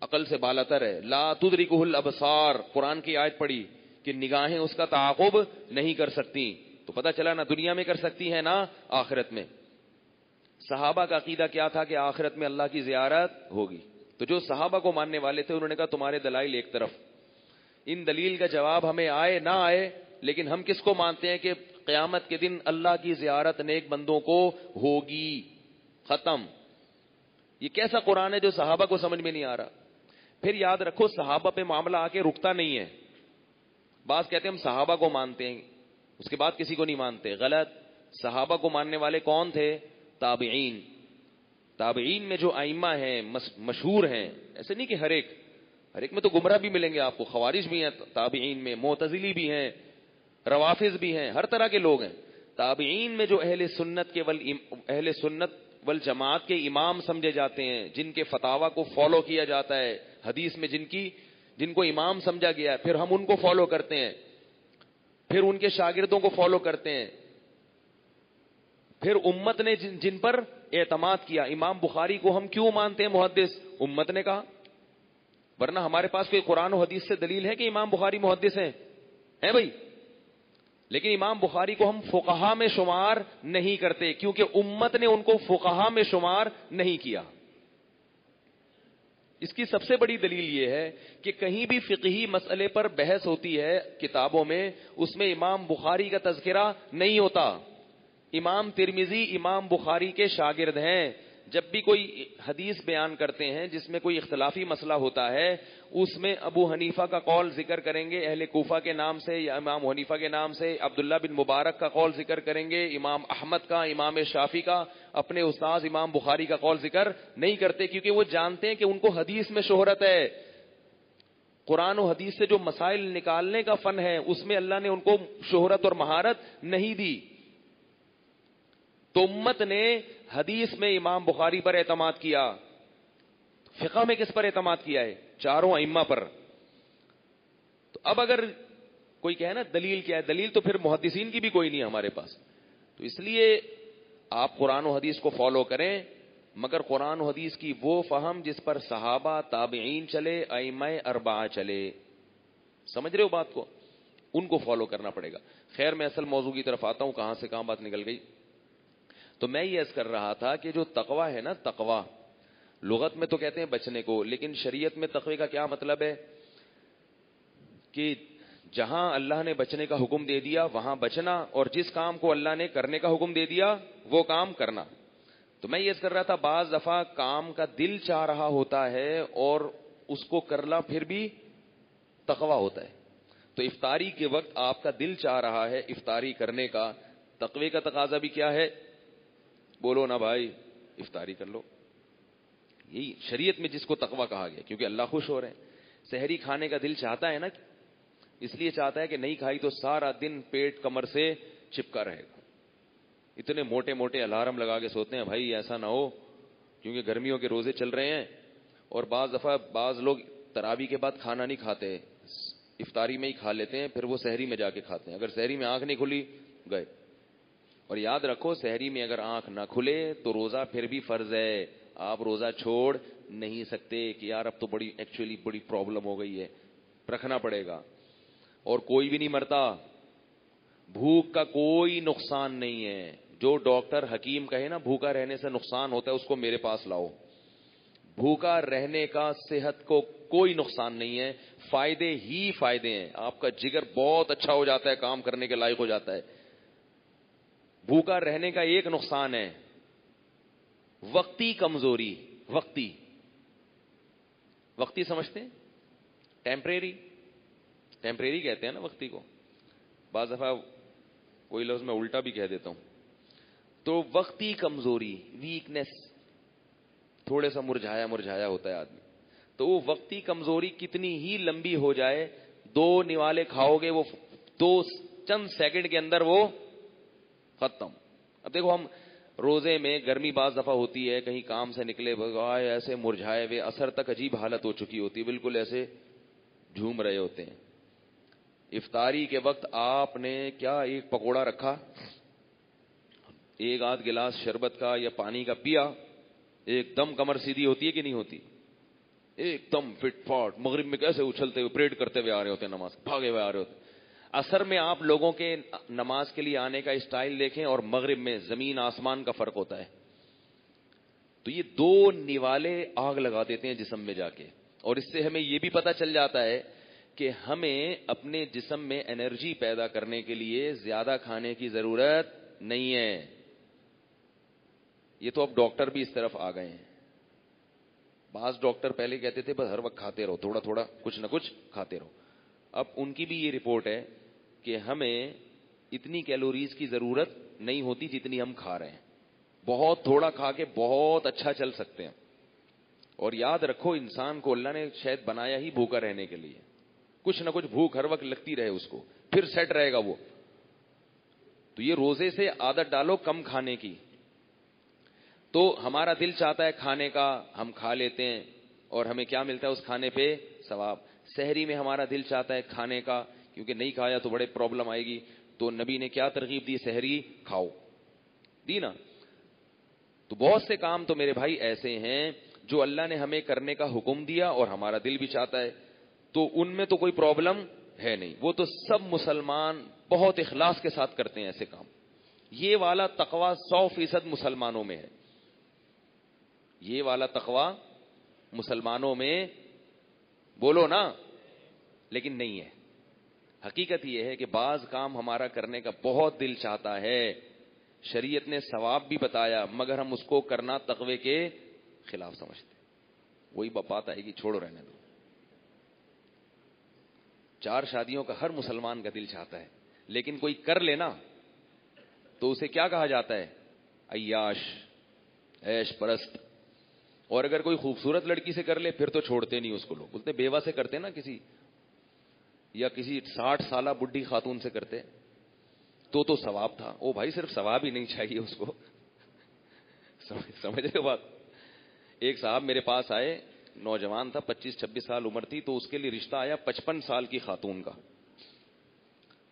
عقل سے بالاتر ہے. لا تدرکہ الابصار, قرآن کی آیت پڑھی کہ نگاہیں اس کا تعاقب نہیں کر سکتی. تو پتہ چلا نہ دنیا میں کر سکتی ہے نہ آخرت میں. صحابہ کا عقیدہ کیا تھا کہ آخرت میں اللہ کی زیارت ہوگی. تو جو صحابہ کو ماننے والے تھے انہوں نے کہا تمہارے دلائل ایک طرف, ان دلیل کا جواب ہمیں آئے نہ آئے, لیکن ہم کس کو مانتے ہیں کہ قیامت کے دن اللہ کی زیارت نیک بندوں کو ہوگی. ختم. یہ کیسا قرآن ہے جو صحابہ کو سمجھ میں نہیں آ رہا. پھر یاد رکھو صحابہ پہ معاملہ آ کے رکتا نہیں ہے. بعض کہتے ہیں ہم صحابہ کو مانتے ہیں اس کے بعد کسی کو نہیں مانتے. غلط. صحابہ کو ماننے والے کون تھے؟ تابعین. تابعین میں جو ائمہ ہیں مشہور ہیں, ایسے نہیں کہ ہر ایک میں تو گمراہ بھی ملیں گے آپ کو. خوارج بھی ہیں تابعین میں, معتزلی بھی ہیں, روافض بھی ہیں, ہر طرح کے لوگ ہیں. تابعین میں جو اہل سنت والجماعت کے امام سمجھے جاتے ہیں, جن کے فتاوی کو فالو کیا جاتا ہے, حدیث میں جن کو امام سمجھا گیا ہے, پھر ہم ان کو فالو کرتے ہیں, پھر ان کے شاگردوں کو فالو کرتے ہیں, پھر امت نے جن پر اعتماد کیا. امام بخاری کو ہم کیوں مانتے ہیں محدث؟ امت نے کہا, ورنہ ہمارے پاس کوئی قرآن و حدیث سے دلیل ہے کہ امام بخاری محدث ہیں بھائی. لیکن امام بخاری کو ہم فقہا میں شمار نہیں کرتے کیونکہ امت نے ان کو فقہا میں شمار نہیں کیا. اس کی سب سے بڑی دلیل یہ ہے کہ کہیں بھی فقہی مسئلے پر بحث ہوتی ہے کتابوں میں, اس میں امام بخاری کا تذکرہ نہیں ہوتا. امام ترمذی امام بخاری کے شاگرد ہیں. جب بھی کوئی حدیث بیان کرتے ہیں جس میں کوئی اختلافی مسئلہ ہوتا ہے, اس میں ابو حنیفہ کا قول ذکر کریں گے اہل کوفہ کے نام سے یا امام حنیفہ کے نام سے, عبداللہ بن مبارک کا قول ذکر کریں گے, امام احمد کا, امام شافعی کا. اپنے استاذ امام بخاری کا قول ذکر نہیں کرتے کیونکہ وہ جانتے ہیں کہ ان کو حدیث میں شہرت ہے. قرآن و حدیث سے جو مسائل نکالنے کا فن ہے اس میں اللہ نے ان کو شہرت اور مہارت نہیں دی. تو امت نے حدیث میں امام بخاری پر اعتماد کیا. فقہ میں کس پر اعتماد کیا ہے؟ چاروں ائمہ پر. تو اب اگر کوئی کہے نا دلیل کیا ہے, دلیل تو پھر محدثین کی بھی کوئی نہیں ہمارے پاس. تو اس لیے آپ قرآن و حدیث کو فالو کریں, مگر قرآن و حدیث کی وہ فہم جس پر صحابہ تابعین چلے, ائمہ اربعہ چلے. سمجھ رہے ہو بات کو؟ ان کو فالو کرنا پڑے گا. خیر میں اصل موضوع کی طرف آتا ہوں, کہاں سے کہاں بات نکل گئی. تو میں یہ عرض کر رہا تھا کہ جو تقوی ہے نا, تقوی لغت میں تو کہتے ہیں بچنے کو, لیکن شریعت میں تقوی کا کیا مطلب ہے کہ جہاں اللہ نے بچنے کا حکم دے دیا وہاں بچنا, اور جس کام کو اللہ نے کرنے کا حکم دے دیا وہ کام کرنا. تو میں یہ عرض کر رہا تھا بعض دفعہ کام کا دل چاہ رہا ہوتا ہے اور اس کو کرنا پھر بھی تقوی ہوتا ہے. تو افطاری کے وقت آپ کا دل چاہ رہا ہے افطاری کرنے کا, تقوی کا تقاضا بھی کیا ہے؟ بولو نا بھائی, افطاری کر لو. یہی شریعت میں جس کو تقوی کہا گیا, کیونکہ اللہ خوش ہو رہے ہیں. سحری کھانے کا دل چاہتا ہے نا, اس لیے چاہتا ہے کہ نہیں کھائی تو سارا دن پیٹ کمر سے چپکا رہے گا. اتنے موٹے موٹے الارم لگا کے سوتے ہیں بھائی ایسا نہ ہو, کیونکہ گرمیوں کے روزے چل رہے ہیں. اور بعض دفعہ بعض لوگ تراویح کے بعد کھانا نہیں کھاتے, افطاری میں ہی کھا لیتے ہیں, پھر وہ سحری میں جا کے کھاتے ہیں. اگر سحری میں آنکھ نہیں کھلی گئے. اور یاد رکھو سحری میں اگر آنکھ نہ کھلے تو روزہ پھر بھی فرض ہے, آپ روزہ چھوڑ نہیں سکتے کہ یار اب تو ایکچولی بڑی پرابلم ہو گئی ہے, رکھنا پڑے گا. اور کوئی بھی نہیں مرتا, بھوک کا کوئی نقصان نہیں ہے. جو ڈاکٹر حکیم کہے نا بھوکا رہنے سے نقصان ہوتا ہے, اس کو میرے پاس لاؤ. بھوکا رہنے کا صحت کو کوئی نقصان نہیں ہے, فائدے ہی فائدے ہیں. آپ کا جگر بہت اچھا ہو جاتا ہے, کام کرنے کے لائق ہو جاتا ہے. بھوکا رہنے کا ایک نقصان ہے وقتی کمزوری. وقتی سمجھتے ہیں؟ ٹیمپریری کہتے ہیں نا وقتی کو. بعض دفعہ کوئی لفظ میں الٹا بھی کہہ دیتا ہوں. تو وقتی کمزوری, ویکنیس, تھوڑے سا مرجھایا ہوتا ہے آدمی, تو وہ وقتی کمزوری کتنی ہی لمبی ہو جائے, 2 نوالے کھاؤ گے وہ 2 چند سیکنڈ کے اندر وہ ختم. اب دیکھو ہم روزے میں گرمی بعض دفعہ ہوتی ہے, کہیں کام سے نکلے بغائے ایسے مرجھائے ہوئے, اثر تک عجیب حالت ہو چکی ہوتی ہے, بالکل ایسے جھوم رہے ہوتے ہیں. افطاری کے وقت آپ نے کیا ایک پکوڑا رکھا, ایک آدھ گلاس شربت کا یا پانی کا پیا, ایک دم کمر سیدھی ہوتی ہے کہ نہیں ہوتی؟ ایک دم فٹ فاٹ. مغرب میں کیسے اچھلتے ہوئے پریڈ کرتے ہوئے آ رہے ہوتے ہیں, نماز بھاگے ہوئے آ رہے ہوتے. اثر میں آپ لوگوں کے نماز کے لیے آنے کا اسٹائل دیکھیں اور مغرب میں زمین آسمان کا فرق ہوتا ہے. تو یہ 2 نوالے آگ لگا دیتے ہیں جسم میں جا کے, اور اس سے ہمیں یہ بھی پتہ چل جاتا ہے کہ ہمیں اپنے جسم میں انرجی پیدا کرنے کے لیے زیادہ کھانے کی ضرورت نہیں ہے. یہ تو اب ڈاکٹر بھی اس طرف آ گئے ہیں. بعض ڈاکٹر پہلے کہتے تھے بس ہر وقت کھاتے رہو, تھوڑا تھوڑا کچھ نہ کچھ کھاتے رہو. اب ان کی بھی یہ رپورٹ ہے کہ ہمیں اتنی کیلوریز کی ضرورت نہیں ہوتی جتنی ہم کھا رہے ہیں. بہت تھوڑا کھا کے بہت اچھا چل سکتے ہیں. اور یاد رکھو انسان کو اللہ نے شاید بنایا ہی بھوکا رہنے کے لیے, کچھ نہ کچھ بھوک ہر وقت لگتی رہے اس کو, پھر سیٹ رہے گا وہ. تو یہ روزے سے عادت ڈالو کم کھانے کی. تو ہمارا دل چاہتا ہے کھانے کا, ہم کھا لیتے ہیں اور ہمیں کیا ملتا ہے اس کھانے پہ؟ ثواب. سحری میں ہمارا دل چاہتا ہے کھانے کا, کیونکہ نہیں کھایا تو بڑے پرابلم آئے گی. تو نبی نے کیا ترغیب دی؟ سحری کھاؤ, دی نا. تو بہت سے کام تو میرے بھائی ایسے ہیں جو اللہ نے ہمیں کرنے کا حکم دیا اور ہمارا دل بھی چاہتا ہے, تو ان میں تو کوئی پرابلم ہے نہیں. وہ تو سب مسلمان بہت اخلاص کے ساتھ کرتے ہیں ایسے کام. یہ والا تقوی 100% مسلمانوں میں ہے. یہ والا تقوی مسلمانوں میں بولو نا, لیکن نہیں ہے. حقیقت یہ ہے کہ بعض کام ہمارا کرنے کا بہت دل چاہتا ہے, شریعت نے ثواب بھی بتایا, مگر ہم اس کو کرنا تقوی کے خلاف سمجھتے. وہی بات آئے گی, چھوڑو رہنے دو. 4 شادیوں کا ہر مسلمان کا دل چاہتا ہے, لیکن کوئی کر لینا تو اسے کیا کہا جاتا ہے؟ عیاش, عیش پرست. اور اگر کوئی خوبصورت لڑکی سے کر لے پھر تو چھوڑتے نہیں اس کو. لوگ بولتے بیوہ سے کرتے نا کسی, یا کسی 60 سالہ بڈھی خاتون سے کرتے تو ثواب تھا. او بھائی صرف ثواب ہی نہیں چاہیے اس کو, سمجھ رہے ہو بات. ایک صاحب میرے پاس آئے, نوجوان تھا, 25-26 سال عمر تھی, تو اس کے لیے رشتہ آیا 55 سال کی خاتون کا.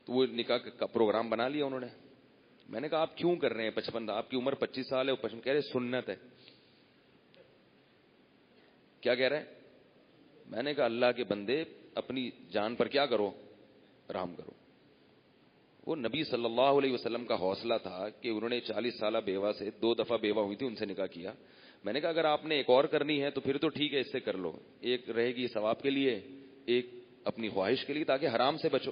تو وہ نکاح کا پروگرام بنا لیا انہوں نے. میں نے کہا آپ کیوں کر رہے ہیں 55؟ آپ کی عمر 25 سال ہے. وہ 55 کہہ رہے سنت ہے. کیا کہہ رہے ہیں؟ میں نے کہا اللہ کے بندے اپنی جان پر کیا کرو, رحم کرو. وہ نبی صلی اللہ علیہ وسلم کا حوصلہ تھا کہ انہوں نے 40 سالہ بیوہ سے 2 دفعہ بیوہ ہوئی تھی ان سے نکاح کیا. میں نے کہا اگر آپ نے ایک اور کرنی ہے تو پھر تو ٹھیک ہے, اس سے کر لو. ایک رہے گی ثواب کے لیے, ایک اپنی خواہش کے لیے تاکہ حرام سے بچو.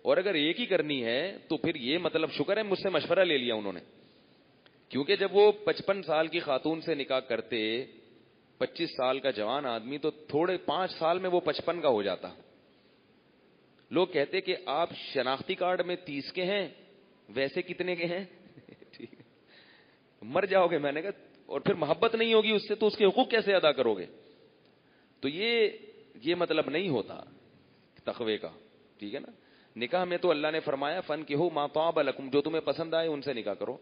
اور اگر ایک ہی کرنی ہے تو پھر یہ مطلب شکر ہے مجھ سے مشورہ لے لیا انہوں نے, کیونکہ جب وہ 55 سال کی خاتون سے نکاح کرتے, 25 سال کا جوان آدمی تو تھوڑے 5 سال میں وہ 55 کا ہو جاتا. لوگ کہتے کہ آپ شناختی کارڈ میں 30 کے ہیں, ویسے کتنے کے ہیں؟ ٹھیک ہے, مر جاؤ گے. میں نے کہا اور پھر محبت نہیں ہوگی اس سے تو اس کے حقوق کیسے ادا کرو گے؟ تو یہ مطلب نہیں ہوتا تقوی کا, ٹھیک ہے نا. نکاح میں تو اللہ نے فرمایا فَانْكِحُوا مَا طَابَ لَكُمْ, جو تمہیں پسند آئے ان سے نکاح کرو.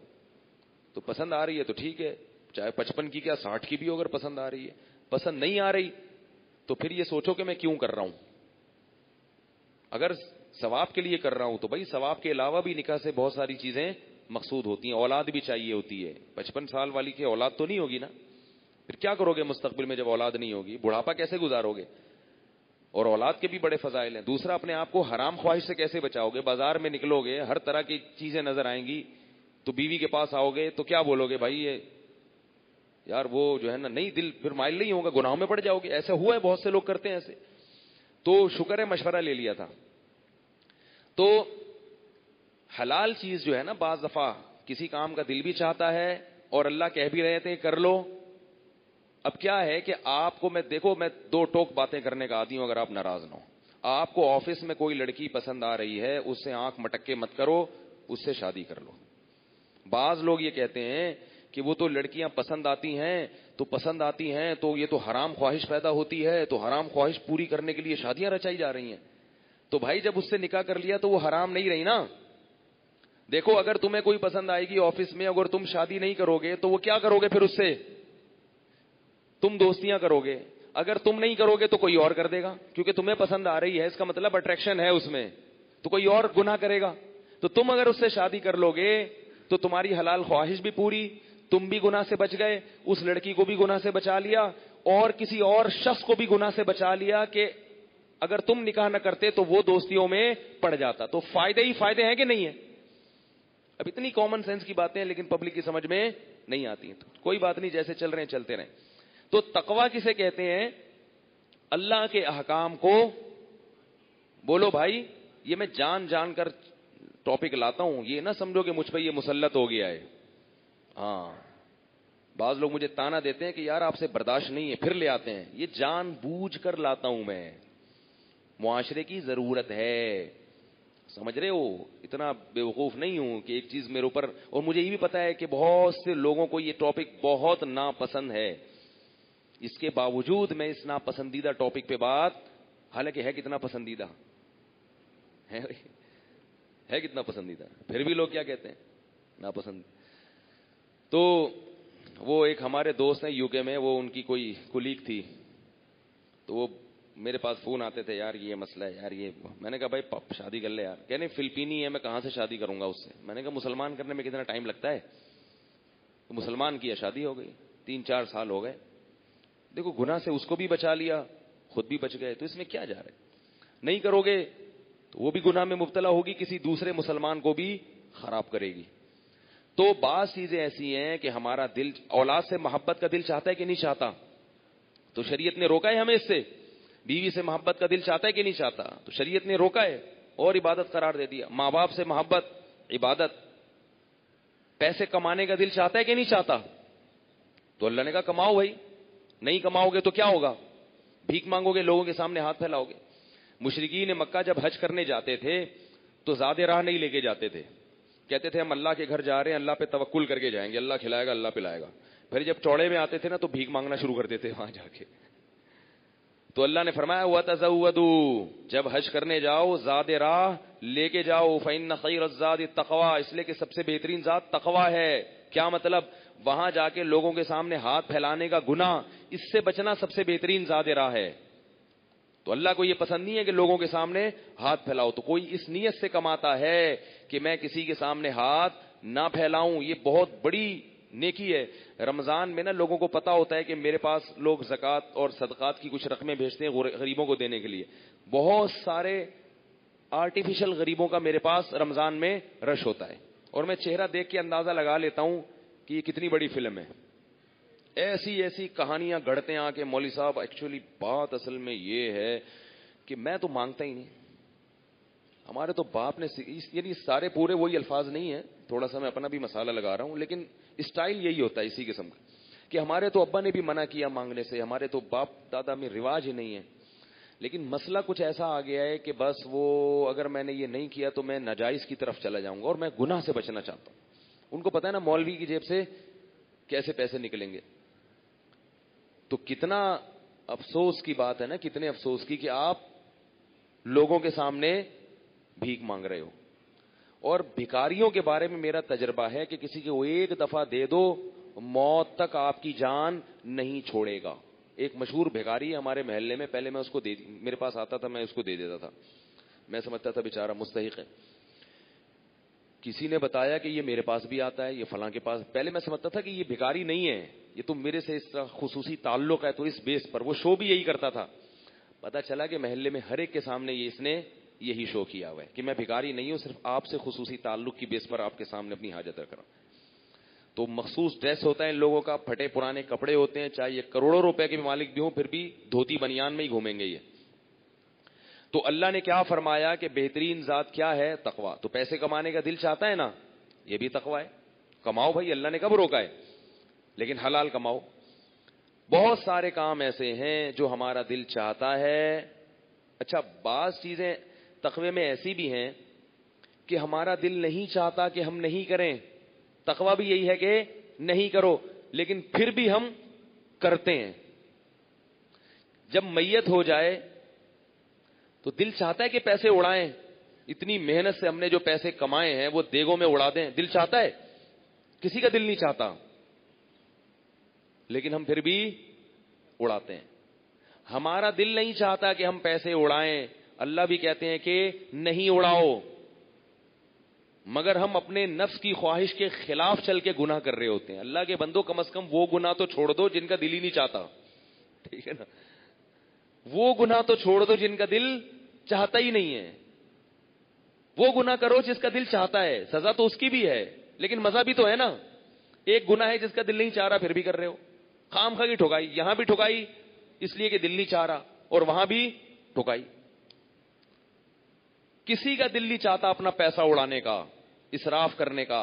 تو پسند آ رہی ہے تو ٹھیک ہے, چاہے 55 کی کیا 60 کی بھی اگر پسند آ رہی ہے. پسند نہیں آ رہی تو پھر یہ سوچو کہ میں کیوں کر رہا ہوں. اگر ثواب کے لیے کر رہا ہوں تو بھائی ثواب کے علاوہ بھی نکاح سے بہت ساری چیزیں مقصود ہوتی ہیں. اولاد بھی چاہیے ہوتی ہے. 55 سال والی کی اولاد تو نہیں ہوگی نا, پھر کیا کرو گے مستقبل میں جب اولاد نہیں ہوگی؟ بڑھاپا کیسے گزارو گے؟ اور اولاد کے بھی بڑے فضائل ہیں. دوسرا, اپنے آپ کو حرام خواہش سے کیسے بچاؤ گے؟ بازار میں نکلو گے ہر طرح کی چیزیں نظر آئیں گی, تو بیوی کے پاس آؤ گے تو کیا بولو گے؟ بھائی یہ یار وہ جو ہے نا, نہیں دل پھر مائل نہیں ہوگا, گناہوں میں پڑ جاؤ گے. ایسا ہوا ہے, بہت سے لوگ کرتے ہیں ایسے. تو شکر ہے مشورہ لے لیا تھا. تو حلال چیز جو ہے نا, بعض دفعہ کسی کام کا دل بھی چاہتا ہے اور اللہ کہہ بھی رہے تھے کر لو. اب کیا ہے کہ آپ کو میں 2 ٹوک باتیں کرنے کا عادی ہوں, اگر آپ ناراض نہ ہو. آپ کو آفس میں کوئی لڑکی پسند آ رہی ہے, اس سے آنکھ مٹک کے مت کرو, اس سے شادی کر لو. بعض لوگ یہ کہتے ہیں کہ وہ تو لڑکیاں پسند آتی ہیں تو یہ تو حرام خواہش پیدا ہوتی ہے, تو حرام خواہش پوری کرنے کے لیے شادیاں رچائی جا رہی ہیں. تو بھائی جب اس سے نکاح کر لیا تو وہ حرام نہیں رہی نا. دیکھو اگر تمہیں کوئی پسند آئے گی آفس میں, اگر تم شادی نہیں کرو گے تو وہ کیا کرو گے, پھر اس سے تم دوستیاں کرو گے. اگر تم نہیں کرو گے تو کوئی اور کر دے گا, کیونکہ تمہیں پسند آ رہی ہے, اس کا مطلب اٹریکشن ہے اس میں, تو کوئی اور گناہ کرے گا. تو تم اگر اس سے شادی کر لو گے تو تمہاری حلال خواہش بھی پوری, تم بھی گناہ سے بچ گئے, اس لڑکی کو بھی گناہ سے بچا لیا, اور کسی اور شخص کو بھی گناہ سے بچا لیا کہ اگر تم نکاح نہ کرتے تو وہ دوستیوں میں پڑ جاتا. تو فائدے ہی فائدے ہیں کہ نہیں ہے. اب اتنی کامن سینس کی باتیں ہیں لیکن پبلک کی سمجھ میں نہیں آتی ہیں. تو کوئی بات نہیں, جیسے چل رہے ہیں چلتے رہیں. تو تقویٰ کسے کہتے ہیں؟ اللہ کے احکام کو, بولو بھائی یہ میں جان جان کر ٹاپک لاتا ہوں, یہ نہ سمجھو کہ مجھ پہ یہ مسلط ہو گیا ہے. ہاں بعض لوگ مجھے تانا دیتے ہیں کہ یار آپ سے برداشت نہیں ہے, پھر لے آتے ہیں. یہ جان بوجھ کر لاتا ہوں میں, معاشرے کی ضرورت ہے, سمجھ رہے ہو. اتنا بیوقوف نہیں ہوں کہ ایک چیز میرے اوپر, اور مجھے یہ بھی پتا ہے کہ بہت سے لوگوں کو یہ ٹاپک بہت ناپسند ہے, اس کے باوجود میں اس ناپسندیدہ ٹاپک پہ بات, حالانکہ ہے کتنا پسندیدہ ہے کتنا پسندیدہ, پھر بھی لوگ کیا کہتے ہیں ناپسند. تو وہ ایک ہمارے دوست ہیں یو کے میں, وہ ان کی کوئی کولیگ تھی, تو وہ میرے پاس فون آتے تھے, یار یہ مسئلہ ہے یار یہ. میں نے کہا بھائی شادی کر لے یار. کہنے فلپینی ہے, میں کہاں سے شادی کروں گا اس سے. میں نے کہا مسلمان کرنے میں کتنا ٹائم لگتا ہے. تو مسلمان کیا, شادی ہو گئی, 3-4 سال ہو گئے. دیکھو گناہ سے اس کو بھی بچا لیا, خود بھی بچ گئے, تو اس میں کیا جا رہا ہے. نہیں کرو گے تو وہ بھی گناہ میں مبتلا ہوگی, کسی دوسرے مسلمان کو بھی خراب کرے گی. تو بعض چیزیں ایسی ہیں کہ ہمارا دل اولاد سے محبت کا دل چاہتا ہے کہ نہیں چاہتا, تو شریعت نے روکا ہے ہمیں اس سے. بیوی سے محبت کا دل چاہتا ہے کہ نہیں چاہتا, تو شریعت نے روکا ہے اور عبادت قرار دے دیا. ماں باپ سے محبت عبادت. پیسے کمانے کا دل چاہتا ہے کہ نہیں چاہتا, تو اللہ نے کہا کماؤ بھائی. نہیں کماؤ گے تو کیا ہوگا, بھیک مانگو گے, لوگوں کے سامنے ہاتھ پھیلاؤ گے. مشرکین مکہ جب حج کرنے جاتے تھے تو زیادہ راہ نہیں لے کے جاتے تھے, کہتے تھے ہم اللہ کے گھر جا رہے ہیں, اللہ پہ توکل کر کے جائیں گے, اللہ کھلائے گا اللہ پلائے گا. پھر جب چوڑے میں آتے تھے نا تو بھیک مانگنا شروع کر دیتے وہاں جا کے. تو اللہ نے فرمایا وَتَزَوَّدُوا, جب حج کرنے جاؤ زاد راہ لے کے جاؤ, فَإِنَّ خَيْرَ الزَّادِ التَّقْوَىٰ, اس لیے کہ سب سے بہترین ذات تقویٰ ہے. کیا مطلب, وہاں جا کے لوگوں کے سامنے ہاتھ پھیلانے کا گناہ, اس سے بچنا سب سے بہترین زاد راہ ہے. تو اللہ کو یہ پسند نہیں ہے کہ لوگوں کے سامنے ہاتھ پھیلاؤ. تو کوئی اس نیت سے کماتا ہے کہ میں کسی کے سامنے ہاتھ نہ پھیلاؤں, یہ بہت بڑی نیکی ہے. رمضان میں نا لوگوں کو پتا ہوتا ہے کہ میرے پاس لوگ زکوٰۃ اور صدقات کی کچھ رقمیں بھیجتے ہیں غریبوں کو دینے کے لیے. بہت سارے آرٹیفیشل غریبوں کا میرے پاس رمضان میں رش ہوتا ہے, اور میں چہرہ دیکھ کے اندازہ لگا لیتا ہوں کہ یہ کتنی بڑی فلم ہے. ایسی ایسی کہانیاں گھڑتے ہیں آ کے, مولوی صاحب ایکچولی بات اصل میں یہ ہے کہ میں تو مانگتا ہی نہیں, ہمارے تو باپ نے, یعنی سارے پورے وہی الفاظ نہیں ہیں, تھوڑا سا میں اپنا بھی مسالہ لگا رہا ہوں, لیکن اسٹائل یہی ہوتا ہے اسی قسم کا کہ ہمارے تو ابا نے بھی منع کیا مانگنے سے, ہمارے تو باپ دادا میں رواج ہی نہیں ہے. لیکن مسئلہ کچھ ایسا آ گیا ہے کہ بس وہ اگر میں نے یہ نہیں کیا تو میں ناجائز کی طرف چلا جاؤں گا, اور میں گناہ سے بچنا چاہتا ہوں. ان کو پتا ہے نا مولوی کی جیب سے کیسے پیسے نکلیں گے. تو کتنا افسوس کی بات ہے نا, کتنے افسوس کی کہ آپ لوگوں کے سامنے بھیک مانگ رہے ہو. اور بھکاریوں کے بارے میں میرا تجربہ ہے کہ کسی کو ایک دفعہ دے دو, موت تک آپ کی جان نہیں چھوڑے گا. ایک مشہور بھکاری ہے ہمارے محلے میں, پہلے میں اس کو میرے پاس آتا تھا, میں اس کو دے دیتا تھا, میں سمجھتا تھا بیچارہ مستحق ہے. کسی نے بتایا کہ یہ میرے پاس بھی آتا ہے, یہ فلاں کے پاس. پہلے میں سمجھتا تھا کہ یہ بھکاری نہیں ہے, یہ تو میرے سے اس طرح خصوصی تعلق ہے, تو اس بیس پر. وہ شو بھی یہی کرتا تھا. پتا چلا کہ محلے میں ہر ایک کے سامنے یہ اس نے یہی شو کیا ہوا ہے کہ میں بھکاری نہیں ہوں, صرف آپ سے خصوصی تعلق کی بیس پر آپ کے سامنے اپنی حاجت رکھ رہا ہوں. تو مخصوص ڈریس ہوتا ہے ان لوگوں کا, پھٹے پرانے کپڑے ہوتے ہیں, چاہے یہ کروڑوں روپے کے مالک بھی ہوں پھر بھی دھوتی بنیان میں ہی گھومیں گے یہ. تو اللہ نے کیا فرمایا کہ بہترین ذات کیا ہے, تقویٰ. تو پیسے کمانے کا دل چاہتا ہے نا, یہ بھی تقویٰ ہے. کماؤ بھائی, اللہ نے کب روکا ہے, لیکن حلال کماؤ. بہت سارے کام ایسے ہیں جو ہمارا دل چاہتا ہے. اچھا بعض چیزیں تقوی میں ایسی بھی ہیں کہ ہمارا دل نہیں چاہتا کہ ہم نہیں کریں. تقویٰ بھی یہی ہے کہ نہیں کرو, لیکن پھر بھی ہم کرتے ہیں. جب میت ہو جائے تو دل چاہتا ہے کہ پیسے اڑائیں, اتنی محنت سے ہم نے جو پیسے کمائے ہیں وہ دیگوں میں اڑا دیں. دل چاہتا ہے؟ کسی کا دل نہیں چاہتا, لیکن ہم پھر بھی اڑاتے ہیں. ہمارا دل نہیں چاہتا کہ ہم پیسے اڑائیں. اللہ بھی کہتے ہیں کہ نہیں اڑاؤ, مگر ہم اپنے نفس کی خواہش کے خلاف چل کے گناہ کر رہے ہوتے ہیں. اللہ کے بندو, کم از کم وہ گناہ تو چھوڑ دو جن کا دل ہی نہیں چاہتا. ٹھیک ہے نا, وہ گناہ تو چھوڑ دو جن کا دل چاہتا ہی نہیں ہے. وہ گناہ کرو جس کا دل چاہتا ہے. سزا تو اس کی بھی ہے, لیکن مزہ بھی تو ہے نا. ایک گناہ ہے جس کا دل نہیں چاہ رہا, پھر بھی کر رہے ہو. خام خواہ کی ٹھکائی, یہاں بھی ٹھکائی اس لیے کہ دل نہیں چاہ رہا, اور وہاں بھی ٹھکائی. کسی کا دل نہیں چاہتا اپنا پیسہ اڑانے کا, اسراف کرنے کا.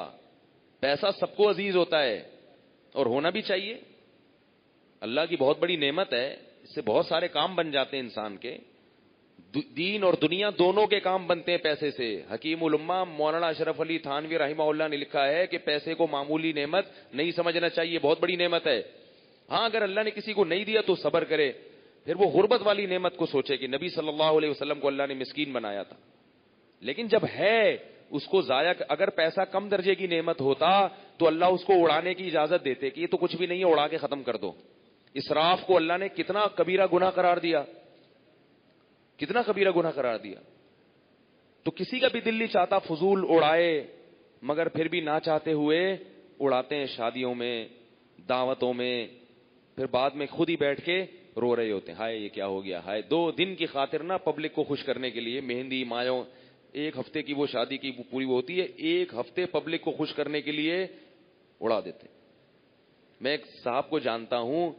پیسہ سب کو عزیز ہوتا ہے اور ہونا بھی چاہیے. اللہ کی بہت بڑی نعمت ہے, اس سے بہت سارے کام بن جاتے ہیں انسان کے. دین اور دنیا دونوں کے کام بنتے ہیں پیسے سے. حکیم الامہ مولانا اشرف علی تھانوی رحمہ اللہ نے لکھا ہے کہ پیسے کو معمولی نعمت نہیں سمجھنا چاہیے, بہت بڑی نعمت ہے. ہاں, اگر اللہ نے کسی کو نہیں دیا تو صبر کرے, پھر وہ غربت والی نعمت کو سوچے کہ نبی صلی اللہ علیہ وسلم کو اللہ نے مسکین بنایا تھا. لیکن جب ہے اس کو ضائع, اگر پیسہ کم درجے کی نعمت ہوتا تو اللہ اس کو اڑانے کی اجازت دیتے کہ یہ تو کچھ بھی نہیں ہے, اڑا کے ختم کر دو. اسراف کو اللہ نے کتنا کبیرہ گناہ قرار دیا, کتنا کبیرہ گناہ قرار دیا. تو کسی کا بھی دل نہیں چاہتا فضول اڑائے, مگر پھر بھی نہ چاہتے ہوئے اڑاتے ہیں. شادیوں میں, دعوتوں میں, پھر بعد میں خود ہی بیٹھ کے رو رہے ہوتے ہیں, ہائے یہ کیا ہو گیا. ہائے, 2 دن کی خاطر نا پبلک کو خوش کرنے کے لیے مہندی مایوں, 1 ہفتے کی وہ شادی کی پوری وہ ہوتی ہے, 1 ہفتے پبلک کو خوش کرنے کے لیے اڑا دیتے. میں ایک صاحب کو جانتا ہوں,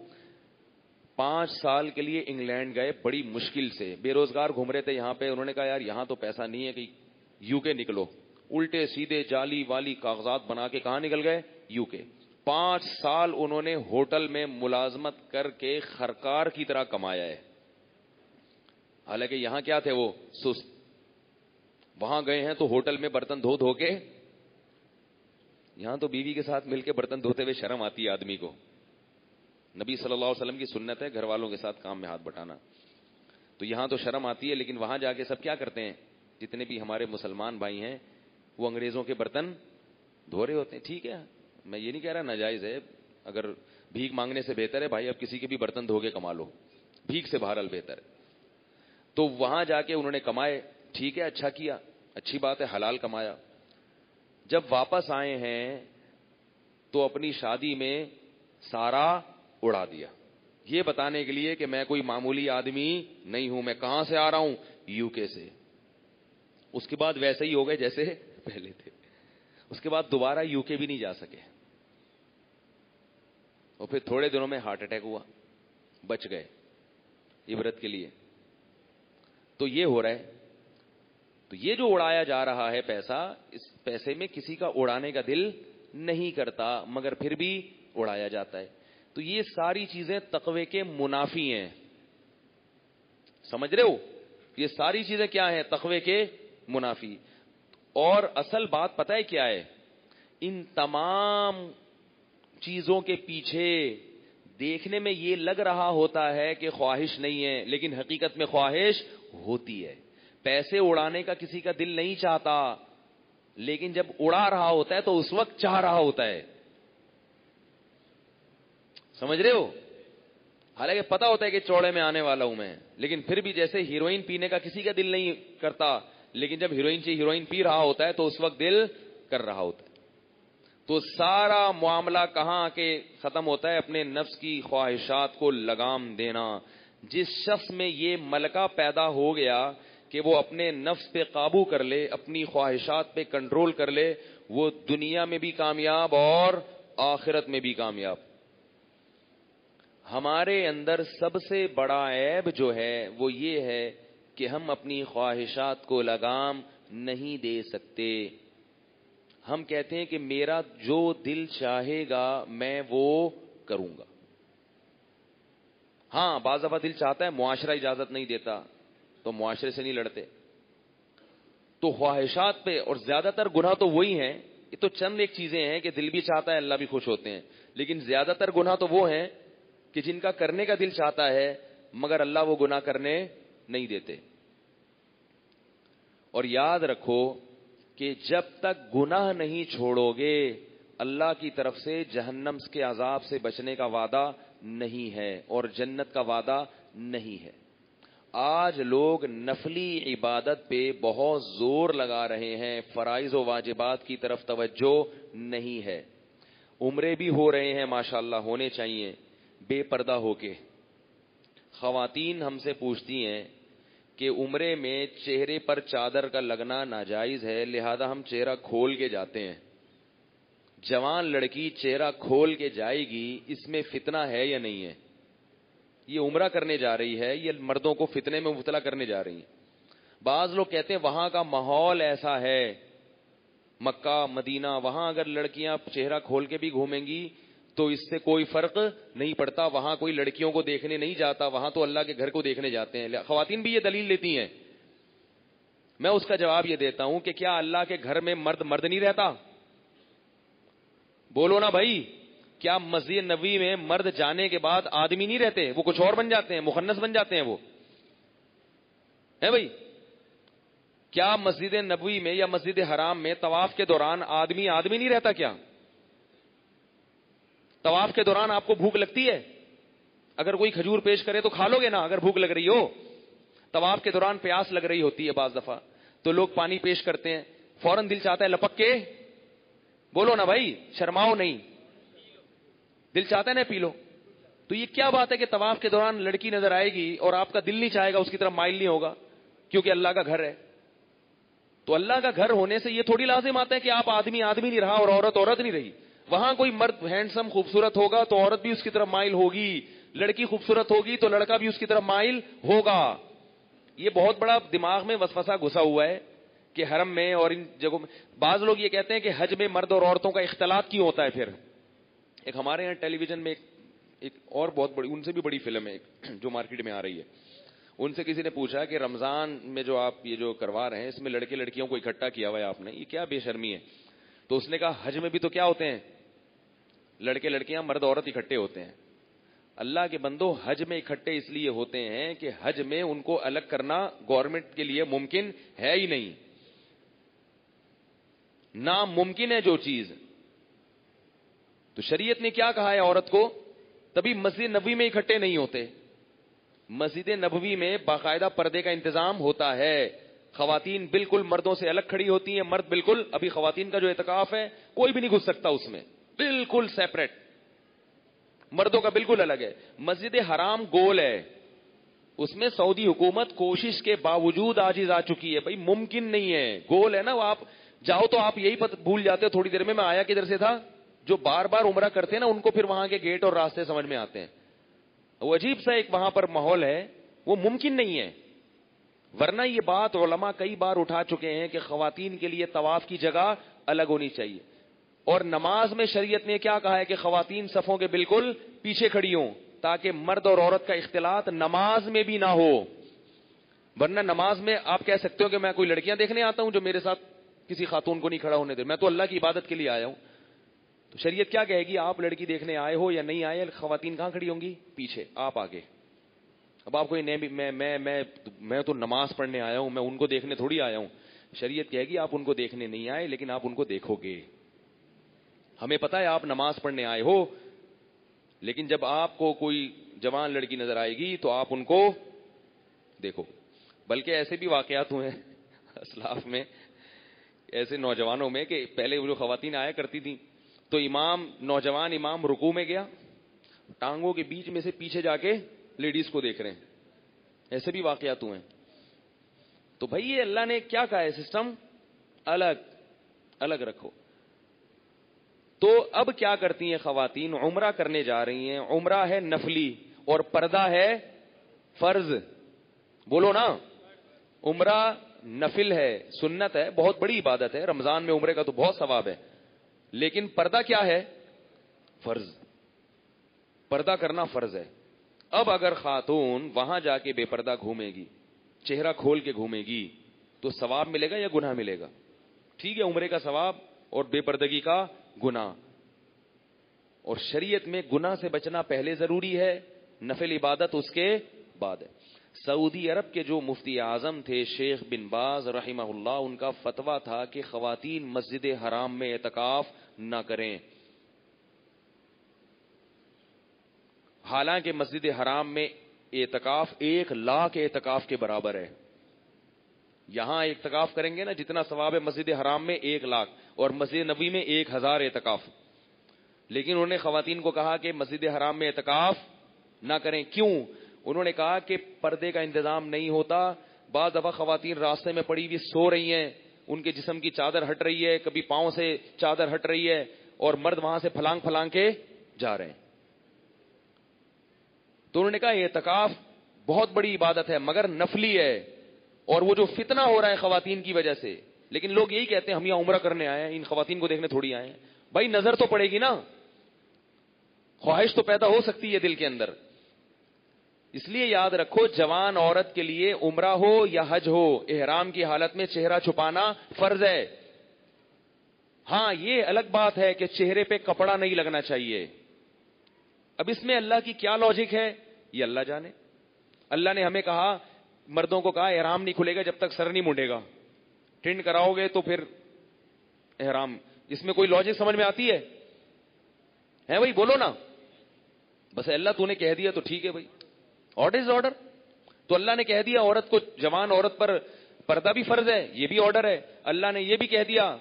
5 سال کے لیے انگلینڈ گئے, بڑی مشکل سے, بے روزگار گھوم رہے تھے یہاں پہ. انہوں نے کہا یار یہاں تو پیسہ نہیں ہے, کہ یو کے نکلو. الٹے سیدھے جعلی والی کاغذات بنا کے کہاں نکل گئے؟ یو کے. 5 سال انہوں نے ہوٹل میں ملازمت کر کے خرکار کی طرح کمایا ہے. حالانکہ یہاں کیا تھے وہ سست. وہاں گئے ہیں تو ہوٹل میں برتن دھو دھو کے, یہاں تو بیوی کے ساتھ مل کے برتن دھوتے ہوئے شرم آتی ہے آدمی کو. نبی صلی اللہ علیہ وسلم کی سنت ہے گھر والوں کے ساتھ کام میں ہاتھ بٹانا, تو یہاں تو شرم آتی ہے. لیکن وہاں جا کے سب کیا کرتے ہیں, جتنے بھی ہمارے مسلمان بھائی ہیں وہ انگریزوں کے برتن دھو رہے ہوتے ہیں. ٹھیک ہے, میں یہ نہیں کہہ رہا ناجائز ہے, اگر بھیک مانگنے سے بہتر ہے بھائی اب کسی کے بھی برتن دھو کے کما لو, بھیک سے بہرحال بہتر ہے. تو وہاں جا کے انہوں نے کمائے, ٹھیک ہے, اچھا کیا, اچھی بات ہے, حلال کمایا. جب واپس آئے ہیں تو اپنی شادی میں سارا اڑا دیا, یہ بتانے کے لیے کہ میں کوئی معمولی آدمی نہیں ہوں, میں کہاں سے آ رہا ہوں, یو کے سے. اس کے بعد ویسے ہی ہو گئے جیسے پہلے تھے. اس کے بعد دوبارہ یو کے بھی نہیں جا سکے, اور پھر تھوڑے دنوں میں ہارٹ اٹیک ہوا, بچ گئے عبرت کے لیے. تو یہ ہو رہا ہے. تو یہ جو اڑایا جا رہا ہے پیسہ, اس پیسے میں کسی کا اڑانے کا دل نہیں کرتا, مگر پھر بھی اڑایا جاتا ہے. تو یہ ساری چیزیں تقوی کے منافی ہیں. سمجھ رہے ہو, یہ ساری چیزیں کیا ہیں, تقوی کے منافی. اور اصل بات پتہ ہے کیا ہے, ان تمام چیزوں کے پیچھے دیکھنے میں یہ لگ رہا ہوتا ہے کہ خواہش نہیں ہے, لیکن حقیقت میں خواہش ہوتی ہے. پیسے اڑانے کا کسی کا دل نہیں چاہتا, لیکن جب اڑا رہا ہوتا ہے تو اس وقت چاہ رہا ہوتا ہے. سمجھ رہے ہو, حالانکہ پتا ہوتا ہے کہ چوڑے میں آنے والا ہوں میں, لیکن پھر بھی جیسے ہیروئن پینے کا کسی کا دل نہیں کرتا, لیکن جب ہیروئن پی رہا ہوتا ہے تو اس وقت دل کر رہا ہوتا ہے. تو سارا معاملہ کہاں کے ختم ہوتا ہے, اپنے نفس کی خواہشات کو لگام دینا. جس شخص میں یہ ملکہ پیدا ہو گیا کہ وہ اپنے نفس پہ قابو کر لے, اپنی خواہشات پہ کنٹرول کر لے, وہ دنیا میں بھی کامیاب اور آخرت میں بھی کامیاب. ہمارے اندر سب سے بڑا عیب جو ہے وہ یہ ہے کہ ہم اپنی خواہشات کو لگام نہیں دے سکتے. ہم کہتے ہیں کہ میرا جو دل چاہے گا میں وہ کروں گا. ہاں بعض دفعہ دل چاہتا ہے, معاشرہ اجازت نہیں دیتا تو معاشرے سے نہیں لڑتے. تو خواہشات پہ، اور زیادہ تر گناہ تو وہی ہیں، یہ تو چند ایک چیزیں ہیں کہ دل بھی چاہتا ہے اللہ بھی خوش ہوتے ہیں، لیکن زیادہ تر گناہ تو وہ ہیں کہ جن کا کرنے کا دل چاہتا ہے مگر اللہ وہ گناہ کرنے نہیں دیتے. اور یاد رکھو کہ جب تک گناہ نہیں چھوڑو گے اللہ کی طرف سے جہنم کے عذاب سے بچنے کا وعدہ نہیں ہے اور جنت کا وعدہ نہیں ہے. آج لوگ نفلی عبادت پہ بہت زور لگا رہے ہیں، فرائض و واجبات کی طرف توجہ نہیں ہے. عمرے بھی ہو رہے ہیں ماشاءاللہ، ہونے چاہیے بے پردہ ہو کے. خواتین ہم سے پوچھتی ہیں کہ عمرے میں چہرے پر چادر کا لگنا ناجائز ہے، لہذا ہم چہرہ کھول کے جاتے ہیں. جوان لڑکی چہرہ کھول کے جائے گی، اس میں فتنہ ہے یا نہیں ہے؟ یہ عمرہ کرنے جا رہی ہے، یہ مردوں کو فتنے میں مبتلا کرنے جا رہی ہیں. بعض لوگ کہتے ہیں وہاں کا ماحول ایسا ہے، مکہ مدینہ، وہاں اگر لڑکیاں چہرہ کھول کے بھی گھومیں گی تو اس سے کوئی فرق نہیں پڑتا، وہاں کوئی لڑکیوں کو دیکھنے نہیں جاتا، وہاں تو اللہ کے گھر کو دیکھنے جاتے ہیں. خواتین بھی یہ دلیل لیتی ہیں. میں اس کا جواب یہ دیتا ہوں کہ کیا اللہ کے گھر میں مرد نہیں رہتا؟ بولو نا بھائی. کیا مسجد نبوی میں مرد جانے کے بعد آدمی نہیں رہتے؟ وہ کچھ اور بن جاتے ہیں، مخنث بن جاتے ہیں وہ، ہے بھائی؟ کیا مسجد نبوی میں یا مسجد حرام میں طواف کے دوران آدمی نہیں رہتا؟ کیا طواف کے دوران آپ کو بھوک لگتی ہے؟ اگر کوئی کھجور پیش کرے تو کھا لو گے نا اگر بھوک لگ رہی ہو. طواف کے دوران پیاس لگ رہی ہوتی ہے بعض دفعہ، تو لوگ پانی پیش کرتے ہیں، فوراً دل چاہتا ہے لپک کے، بولو نا بھائی، شرماؤ نہیں، دل چاہتا ہے نا پی لو. تو یہ کیا بات ہے کہ طواف کے دوران لڑکی نظر آئے گی اور آپ کا دل نہیں چاہے گا، اس کی طرف مائل نہیں ہوگا کیونکہ اللہ کا گھر ہے. تو اللہ کا گھر ہونے سے یہ تھوڑی لازم آتا ہے کہ آپ آدمی نہیں رہا اور عورت نہیں رہی. وہاں کوئی مرد ہینڈسم خوبصورت ہوگا تو عورت بھی اس کی طرف مائل ہوگی، لڑکی خوبصورت ہوگی تو لڑکا بھی اس کی طرف مائل ہوگا. یہ بہت بڑا دماغ میں وسوسہ گھسا ہوا ہے کہ حرم میں اور ان جگہوں میں. بعض لوگ یہ کہتے ہیں کہ حج میں مرد اور عورتوں کا اختلاط کیوں ہوتا ہے. پھر ایک ہمارے یہاں ٹیلی ویژن میں ایک اور بہت بڑی، ان سے بھی بڑی فلم ہے جو مارکیٹ میں آ رہی ہے، ان سے کسی نے پوچھا کہ رمضان میں جو آپ یہ جو کروا رہے ہیں اس میں لڑکے لڑکیوں کو اکٹھا کیا ہوا ہے آپ نے، یہ کیا بے شرمی ہے؟ تو اس نے کہا حج میں بھی تو کیا ہوتے ہیں، لڑکے لڑکیاں مرد عورت اکٹھے ہوتے ہیں. اللہ کے بندو، حج میں اکٹھے اس لیے ہوتے ہیں کہ حج میں ان کو الگ کرنا گورنمنٹ کے لیے ممکن ہے ہی نہیں، ناممکن ہے جو چیز. تو شریعت نے کیا کہا ہے عورت کو؟ تبھی مسجد نبوی میں اکٹھے نہیں ہوتے. مسجد نبوی میں باقاعدہ پردے کا انتظام ہوتا ہے، خواتین بالکل مردوں سے الگ کھڑی ہوتی ہیں، مرد بالکل، ابھی خواتین کا جو اعتکاف ہے کوئی بھی نہیں گھس سکتا اس میں، بالکل سیپریٹ، مردوں کا بالکل الگ ہے. مسجد حرام گول ہے، اس میں سعودی حکومت کوشش کے باوجود عاجز آ چکی ہے. بھائی ممکن نہیں ہے، گول ہے نا، وہ آپ جاؤ تو آپ یہی بھول جاتے ہو تھوڑی دیر میں آیا کدھر سے تھا. جو بار بار عمرہ کرتے ہیں نا ان کو پھر وہاں کے گیٹ اور راستے سمجھ میں آتے ہیں. وہ عجیب سا ایک وہاں پر ماحول ہے، وہ ممکن نہیں ہے. ورنہ یہ بات علماء کئی بار اٹھا چکے ہیں کہ خواتین کے لیے طواف کی جگہ الگ ہونی چاہیے. اور نماز میں شریعت نے کیا کہا ہے کہ خواتین صفوں کے بالکل پیچھے کھڑی ہوں تاکہ مرد اور عورت کا اختلاط نماز میں بھی نہ ہو. ورنہ نماز میں آپ کہہ سکتے ہو کہ میں کوئی لڑکیاں دیکھنے آتا ہوں جو میرے ساتھ کسی خاتون کو نہیں کھڑا ہونے دے، میں تو اللہ کی عبادت کے لیے آیا ہوں. تو شریعت کیا کہے گی؟ آپ لڑکی دیکھنے آئے ہو یا نہیں آئے، خواتین کہاں کھڑی ہوں گی؟ پیچھے، آپ آگے. اب آپ کو میں تو نماز پڑھنے آیا ہوں، میں ان کو دیکھنے تھوڑی آیا ہوں. شریعت کہے گی آپ ان کو دیکھنے نہیں آئے لیکن آپ ان کو دیکھو گے. ہمیں پتا ہے آپ نماز پڑھنے آئے ہو، لیکن جب آپ کو کوئی جوان لڑکی نظر آئے گی تو آپ ان کو دیکھو. بلکہ ایسے بھی واقعات ہوئے ہیں اسلاف میں، ایسے نوجوانوں میں کہ پہلے وہ جو خواتین آیا کرتی تھیں تو نوجوان امام رکوع میں گیا، ٹانگوں کے بیچ میں سے پیچھے جا کے لیڈیز کو دیکھ رہے ہیں. ایسے بھی واقعات ہوئے ہیں. تو بھائی یہ اللہ نے کیا کہا ہے؟ سسٹم الگ رکھو. تو اب کیا کرتی ہیں خواتین؟ عمرہ کرنے جا رہی ہیں، عمرہ ہے نفلی اور پردہ ہے فرض. بولو نا، عمرہ نفل ہے، سنت ہے، بہت بڑی عبادت ہے، رمضان میں عمرے کا تو بہت ثواب ہے. لیکن پردہ کیا ہے؟ فرض. پردہ کرنا فرض ہے. اب اگر خاتون وہاں جا کے بے پردہ گھومے گی، چہرہ کھول کے گھومے گی تو ثواب ملے گا یا گناہ ملے گا؟ ٹھیک ہے، عمرے کا ثواب اور بے پردگی کا گناہ. اور شریعت میں گناہ سے بچنا پہلے ضروری ہے، نفل عبادت اس کے بعد ہے. سعودی عرب کے جو مفتی اعظم تھے شیخ بن باز رحمہ اللہ، ان کا فتویٰ تھا کہ خواتین مسجد حرام میں اعتکاف نہ کریں. حالانکہ مسجد حرام میں اعتکاف 1,00,000 اعتکاف کے برابر ہے. یہاں اعتکاف کریں گے نا جتنا ثواب ہے مسجد حرام میں 1,00,000، اور مسجد نبوی میں 1,000 اعتکاف. لیکن انہوں نے خواتین کو کہا کہ مسجد حرام میں اعتکاف نہ کریں. کیوں؟ انہوں نے کہا کہ پردے کا انتظام نہیں ہوتا. بعض دفعہ خواتین راستے میں پڑی ہوئی سو رہی ہیں، ان کے جسم کی چادر ہٹ رہی ہے، کبھی پاؤں سے چادر ہٹ رہی ہے، اور مرد وہاں سے پھلانگ پھلانگ کے جا رہے ہیں. تو انہوں نے کہا اعتکاف بہت بڑی عبادت ہے مگر نفلی ہے، اور وہ جو فتنہ ہو رہا ہے خواتین کی وجہ سے. لیکن لوگ یہی کہتے ہیں ہم یہاں عمرہ کرنے آئے ہیں، ان خواتین کو دیکھنے تھوڑی آئے ہیں. بھائی نظر تو پڑے گی نا، خواہش تو پیدا ہو سکتی ہے دل کے اندر. اس لیے یاد رکھو، جوان عورت کے لیے عمرہ ہو یا حج ہو، احرام کی حالت میں چہرہ چھپانا فرض ہے. ہاں یہ الگ بات ہے کہ چہرے پہ کپڑا نہیں لگنا چاہیے. اب اس میں اللہ کی کیا لاجک ہے یہ اللہ جانے. اللہ نے ہمیں کہا، مردوں کو کہا احرام نہیں کھلے گا جب تک سر نہیں مونڈے گا، ٹرینڈ کراؤ گے تو پھر احرام. اس میں کوئی لاجک سمجھ میں آتی ہے بھائی؟ بولو نا. بس اللہ تو نے کہہ دیا تو ٹھیک ہے بھائی، آرڈر از آرڈر. تو اللہ نے کہہ دیا عورت کو، جوان عورت پر پردہ بھی فرض ہے، یہ بھی آرڈر ہے. اللہ نے یہ بھی کہہ دیا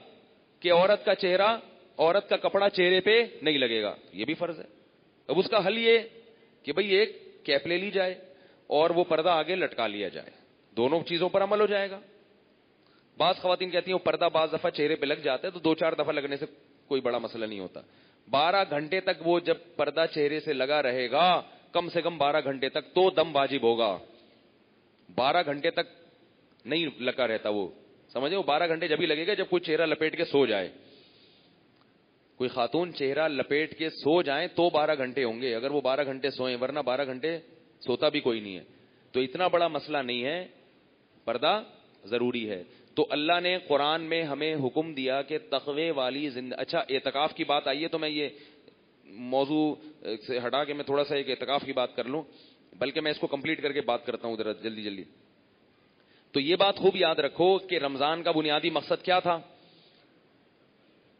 کہ عورت کا چہرہ، عورت کا کپڑا چہرے پہ نہیں لگے گا، یہ بھی فرض ہے. اب اس کا حل یہ کہ بھئی ایک کیپ لے لی جائے اور وہ پردہ آگے لٹکا لیا جائے، دونوں چیزوں پر عمل ہو جائے گا. بعض خواتین کہتی ہیں وہ پردہ بعض دفعہ چہرے پہ لگ جاتا ہے تو 2-4 دفعہ لگنے سے کوئی بڑا مسئلہ نہیں ہوتا. 12 گھنٹے تک وہ جب پردہ چہرے سے لگا رہے گا، کم سے کم 12 گھنٹے تک تو دم واجب ہوگا. 12 گھنٹے تک نہیں لگا رہتا وہ، سمجھے؟ وہ 12 گھنٹے جب ہی لگے گا جب کوئی چہرہ لپیٹ کے سو جائے. کوئی خاتون چہرہ لپیٹ کے سو جائیں تو 12 گھنٹے ہوں گے، اگر وہ 12 گھنٹے سوئیں، ورنہ 12 گھنٹے سوتا بھی کوئی نہیں ہے. تو اتنا بڑا مسئلہ نہیں ہے، پردہ ضروری ہے. تو اللہ نے قرآن میں ہمیں حکم دیا کہ تقوی والی زندگی. اچھا اعتکاف کی بات آئی ہے تو میں یہ موضوع سے ہٹا کے میں تھوڑا سا ایک اعتکاف کی بات کر لوں، بلکہ میں اس کو کمپلیٹ کر کے بات کرتا ہوں ذرا جلدی. تو یہ بات خوب یاد رکھو کہ رمضان کا بنیادی مقصد کیا تھا؟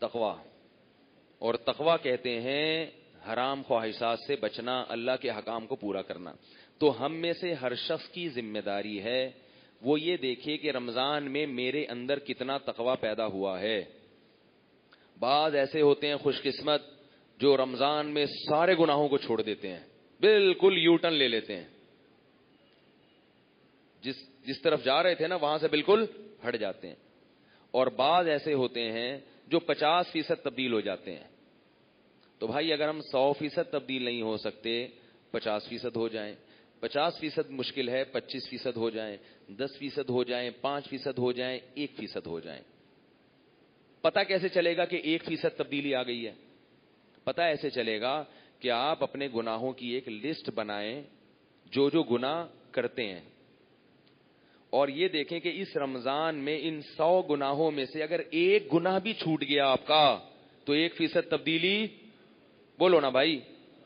تقوی. اور تقوی کہتے ہیں حرام خواہشات سے بچنا، اللہ کے حکام کو پورا کرنا. تو ہم میں سے ہر شخص کی ذمہ داری ہے وہ یہ دیکھے کہ رمضان میں میرے اندر کتنا تقوی پیدا ہوا ہے. بعض ایسے ہوتے ہیں خوش قسمت جو رمضان میں سارے گناہوں کو چھوڑ دیتے ہیں، بالکل یو ٹرن لے لیتے ہیں، جس طرف جا رہے تھے نا وہاں سے بالکل ہٹ جاتے ہیں. اور بعض ایسے ہوتے ہیں جو 50% تبدیل ہو جاتے ہیں. تو بھائی اگر ہم 100% تبدیل نہیں ہو سکتے، 50% ہو جائیں. 50% مشکل ہے، 25% ہو جائیں، 10% ہو جائیں، 5% ہو جائیں، 1% ہو جائیں. پتہ کیسے چلے گا کہ 1% تبدیلی آ گئی ہے؟ پتہ ایسے چلے گا کہ آپ اپنے گناہوں کی ایک لسٹ بنائیں، جو گناہ کرتے ہیں، اور یہ دیکھیں کہ اس رمضان میں ان 100 گناہوں میں سے اگر ایک گناہ بھی چھوٹ گیا آپ کا تو 1% تبدیلی، بولو نا بھائی،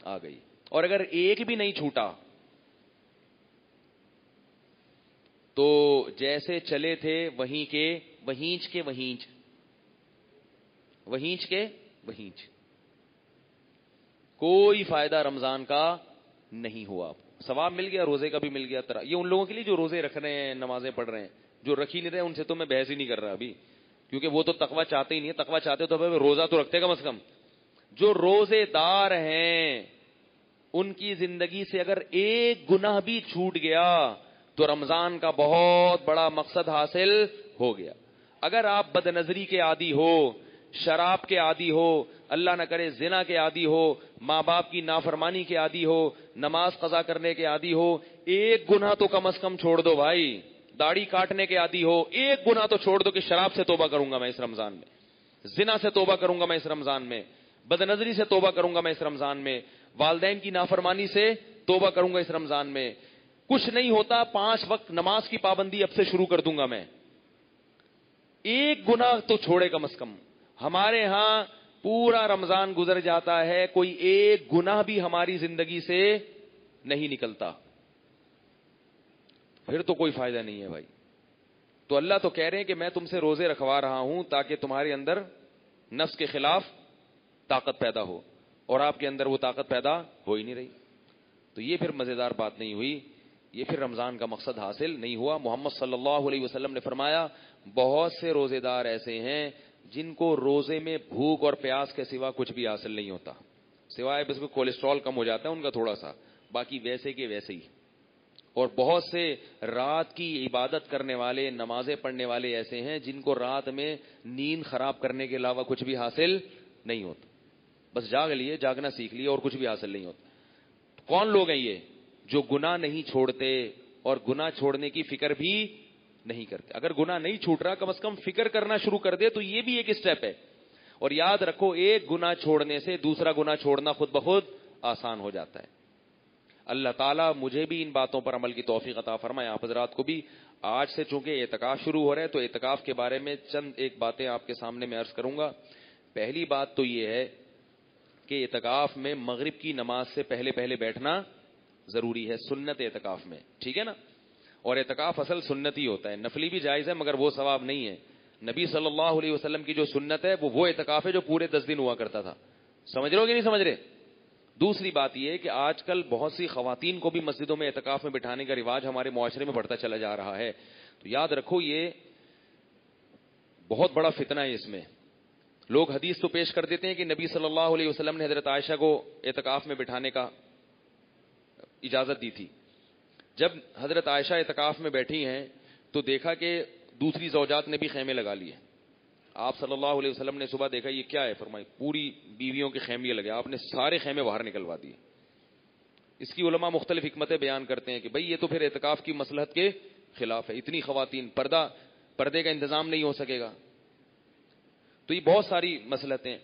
آ گئی. اور اگر ایک بھی نہیں چھوٹا تو جیسے چلے تھے وہیں کے وہیں کوئی فائدہ رمضان کا نہیں ہوا. ثواب مل گیا، روزے کا بھی مل گیا. یہ ان لوگوں کے لیے جو روزے رکھ رہے ہیں، نمازیں پڑھ رہے ہیں. جو رکھ ہی نہیں رہے ان سے تو میں بحث ہی نہیں کر رہا ابھی، کیونکہ وہ تو تقوی چاہتے ہی نہیں ہے. تقوی چاہتے تو روزہ تو رکھتے کم از کم. جو روزے دار ہیں ان کی زندگی سے اگر ایک گناہ بھی چھوٹ گیا تو رمضان کا بہت بڑا مقصد حاصل ہو گیا. اگر آپ بد نظری کے عادی ہو، شراب کے عادی ہو، اللہ نہ کرے زنا کے عادی ہو، ماں باپ کی نافرمانی کے عادی ہو، نماز قضا کرنے کے عادی ہو، ایک گناہ تو کم از کم چھوڑ دو بھائی. داڑھی کاٹنے کے عادی ہو، ایک گناہ تو چھوڑ دو کہ شراب سے توبہ کروں گا میں اس رمضان میں، زنا سے توبہ کروں گا میں اس رمضان میں، بد نظری سے توبہ کروں گا میں اس رمضان میں، والدین کی نافرمانی سے توبہ کروں گا اس رمضان میں. کچھ نہیں ہوتا، 5 وقت نماز کی پابندی اب سے شروع کر دوں گا میں. ایک گناہ تو چھوڑے کم از کم. ہمارے ہاں پورا رمضان گزر جاتا ہے, کوئی ایک گناہ بھی ہماری زندگی سے نہیں نکلتا, پھر تو کوئی فائدہ نہیں ہے بھائی. تو اللہ تو کہہ رہے ہیں کہ میں تم سے روزے رکھوا رہا ہوں تاکہ تمہارے اندر نفس کے خلاف طاقت پیدا ہو, اور آپ کے اندر وہ طاقت پیدا ہو ہی نہیں رہی. تو یہ پھر مزیدار بات نہیں ہوئی, یہ پھر رمضان کا مقصد حاصل نہیں ہوا. محمد صلی اللہ علیہ وسلم نے فرمایا بہت سے روزے دار ایسے ہیں جن کو روزے میں بھوک اور پیاس کے سوا کچھ بھی حاصل نہیں ہوتا, سوائے بس کو کولیسٹرول کم ہو جاتا ہے ان کا تھوڑا سا, باقی ویسے کے ویسے ہی. اور بہت سے رات کی عبادت کرنے والے, نمازیں پڑھنے والے ایسے ہیں جن کو رات میں نیند خراب کرنے کے علاوہ کچھ بھی حاصل نہیں ہوتا, بس جاگ لیے, جاگنا سیکھ لیے اور کچھ بھی حاصل نہیں ہوتا. کون لوگ ہیں یہ؟ جو گناہ نہیں چھوڑتے اور گناہ چھوڑنے کی فکر بھی نہیں کرتے. اگر گناہ نہیں چھوٹ رہا کم از کم فکر کرنا شروع کر دے تو یہ بھی ایک اسٹیپ ہے. اور یاد رکھو ایک گناہ چھوڑنے سے دوسرا گناہ چھوڑنا خود بخود آسان ہو جاتا ہے. اللہ تعالیٰ مجھے بھی ان باتوں پر عمل کی توفیق عطا فرمائے, آپ حضرات کو بھی. آج سے چونکہ اعتکاف شروع ہو رہا ہے تو اعتکاف کے بارے میں چند ایک باتیں آپ کے سامنے میں عرض کروں گا. پہلی بات تو یہ ہے کہ اعتکاف میں مغرب کی نماز سے پہلے پہلے بیٹھنا ضروری ہے, سنت اعتکاف میں, ٹھیک ہے نا. اور اعتکاف اصل سنت ہی ہوتا ہے, نفلی بھی جائز ہے مگر وہ ثواب نہیں ہے. نبی صلی اللہ علیہ وسلم کی جو سنت ہے وہ اعتکاف ہے جو پورے 10 دن ہوا کرتا تھا. سمجھ رہے ہو کہ نہیں سمجھ رہے؟ دوسری بات یہ ہے کہ آج کل بہت سی خواتین کو بھی مسجدوں میں اعتکاف میں بٹھانے کا رواج ہمارے معاشرے میں بڑھتا چلا جا رہا ہے. تو یاد رکھو یہ بہت بڑا فتنہ ہے. اس میں لوگ حدیث تو پیش کر دیتے ہیں کہ نبی صلی اللہ علیہ وسلم نے حضرت عائشہ کو اعتکاف میں بٹھانے کا اجازت دی تھی. جب حضرت عائشہ اعتکاف میں بیٹھی ہیں تو دیکھا کہ دوسری زوجات نے بھی خیمے لگا لیے. آپ صلی اللہ علیہ وسلم نے صبح دیکھا یہ کیا ہے, فرمائی پوری بیویوں کے خیمے لگے, آپ نے سارے خیمے باہر نکلوا دیے. اس کی علماء مختلف حکمتیں بیان کرتے ہیں کہ بھئی یہ تو پھر اعتکاف کی مصلحت کے خلاف ہے, اتنی خواتین, پردے کا انتظام نہیں ہو سکے گا. تو یہ بہت ساری مصلحتیں.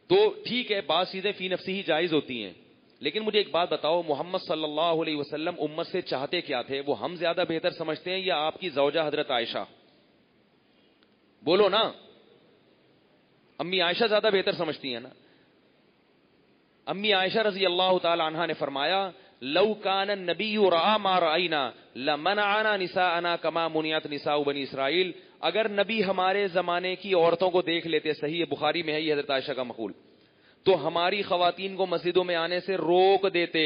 تو ٹھیک ہے, بعض چیزیں فی نفسی ہی جائز ہوتی ہیں, لیکن مجھے ایک بات بتاؤ, محمد صلی اللہ علیہ وسلم امت سے چاہتے کیا تھے؟ وہ ہم زیادہ بہتر سمجھتے ہیں یا آپ کی زوجہ حضرت عائشہ؟ بولو نا, امی عائشہ زیادہ بہتر سمجھتی ہیں نا. امی عائشہ رضی اللہ تعالی عنہا نے فرمایا لو کان النبی رأى ما رأینا لمنعنا نساءنا کما منعت نساء بنی اسرائیل. اگر نبی ہمارے زمانے کی عورتوں کو دیکھ لیتے, صحیح بخاری میں ہے یہ حضرت عائشہ کا مقول, تو ہماری خواتین کو مسجدوں میں آنے سے روک دیتے,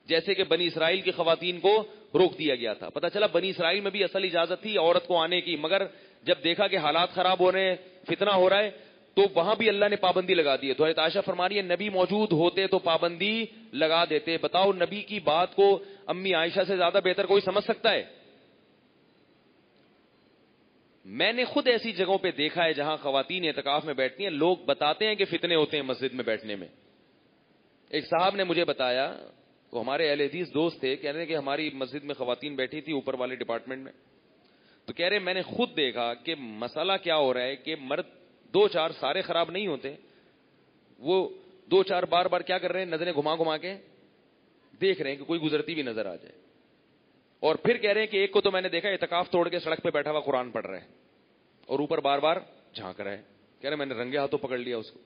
جیسے کہ بنی اسرائیل کی خواتین کو روک دیا گیا تھا. پتہ چلا بنی اسرائیل میں بھی اصل اجازت تھی عورت کو آنے کی, مگر جب دیکھا کہ حالات خراب ہو رہے ہیں, فتنہ ہو رہا ہے, تو وہاں بھی اللہ نے پابندی لگا دی ہے. تو حضرت عائشہ فرما رہی ہے نبی موجود ہوتے تو پابندی لگا دیتے. بتاؤ نبی کی بات کو امی عائشہ سے زیادہ بہتر کوئی سمجھ سکتا ہے؟ میں نے خود ایسی جگہوں پہ دیکھا ہے جہاں خواتین اعتکاف میں بیٹھتی ہیں, لوگ بتاتے ہیں کہ فتنے ہوتے ہیں مسجد میں بیٹھنے میں. ایک صاحب نے مجھے بتایا, وہ ہمارے اہل حدیث دوست تھے, کہہ رہے ہیں کہ ہماری مسجد میں خواتین بیٹھی تھی اوپر والے ڈپارٹمنٹ میں, تو کہہ رہے میں نے خود دیکھا کہ مسئلہ کیا ہو رہا ہے کہ مرد 2-4 سارے خراب نہیں ہوتے, وہ 2-4 بار بار کیا کر رہے ہیں, نظریں گھما گھما کے دیکھ رہے ہیں کہ کوئی گزرتی بھی نظر آ جائے. اور پھر کہہ رہے ہیں کہ ایک کو تو میں نے دیکھا اعتکاف توڑ کے سڑک پہ بیٹھا ہوا قرآن پڑھ رہا ہے اور اوپر بار بار جھانک رہا ہے. کہہ رہے میں نے رنگے ہاتھوں پکڑ لیا اس کو.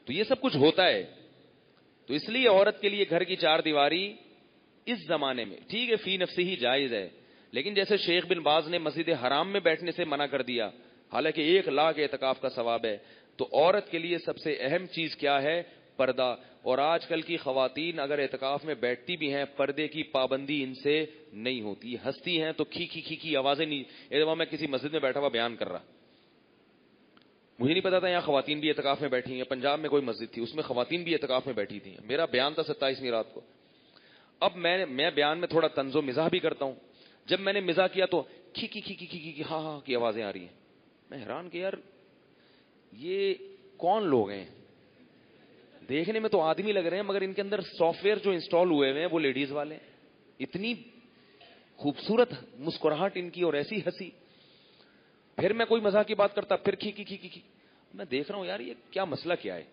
تو یہ سب کچھ ہوتا ہے. تو اس لیے عورت کے لیے گھر کی 4 دیواری اس زمانے میں ٹھیک ہے فی نفسی ہی جائز ہے, لیکن جیسے شیخ بن باز نے مسجد حرام میں بیٹھنے سے منع کر دیا, حالانکہ 1 لاکھ اعتکاف کا ثواب ہے, تو عورت کے لیے سب سے اہم چیز کیا ہے؟ پردہ. اور آج کل کی خواتین اگر اعتکاف میں بیٹھتی بھی ہیں پردے کی پابندی ان سے نہیں ہوتی, ہنستی ہیں تو کھی کھی کھی کھی آوازیں نہیں. ایک دفعہ میں کسی مسجد میں بیٹھا ہوا بیان کر رہا, مجھے نہیں پتا تھا یہاں خواتین بھی اعتکاف میں بیٹھی ہیں. پنجاب میں کوئی مسجد تھی, اس میں خواتین بھی اعتکاف میں بیٹھی تھیں. میرا بیان تھا 27ویں رات کو. اب میں بیان میں تھوڑا طنز و مزاح بھی کرتا ہوں. جب میں نے مزاح کیا تو کھی کھی کھی کھی کھی ہاں ہاں کی آوازیں آ رہی ہیں. میں حیران کہ یار یہ کون لوگ ہیں, دیکھنے میں تو آدمی لگ رہے ہیں مگر ان کے اندر سافٹ ویئر جو انسٹال ہوئے ہوئے ہیں وہ لیڈیز والے ہیں. اتنی خوبصورت مسکراہٹ ان کی اور ایسی ہنسی. پھر میں کوئی مزاح کی بات کرتا, پھر کھی کھی کھی کھی. میں دیکھ رہا ہوں یار یہ کیا مسئلہ کیا ہے,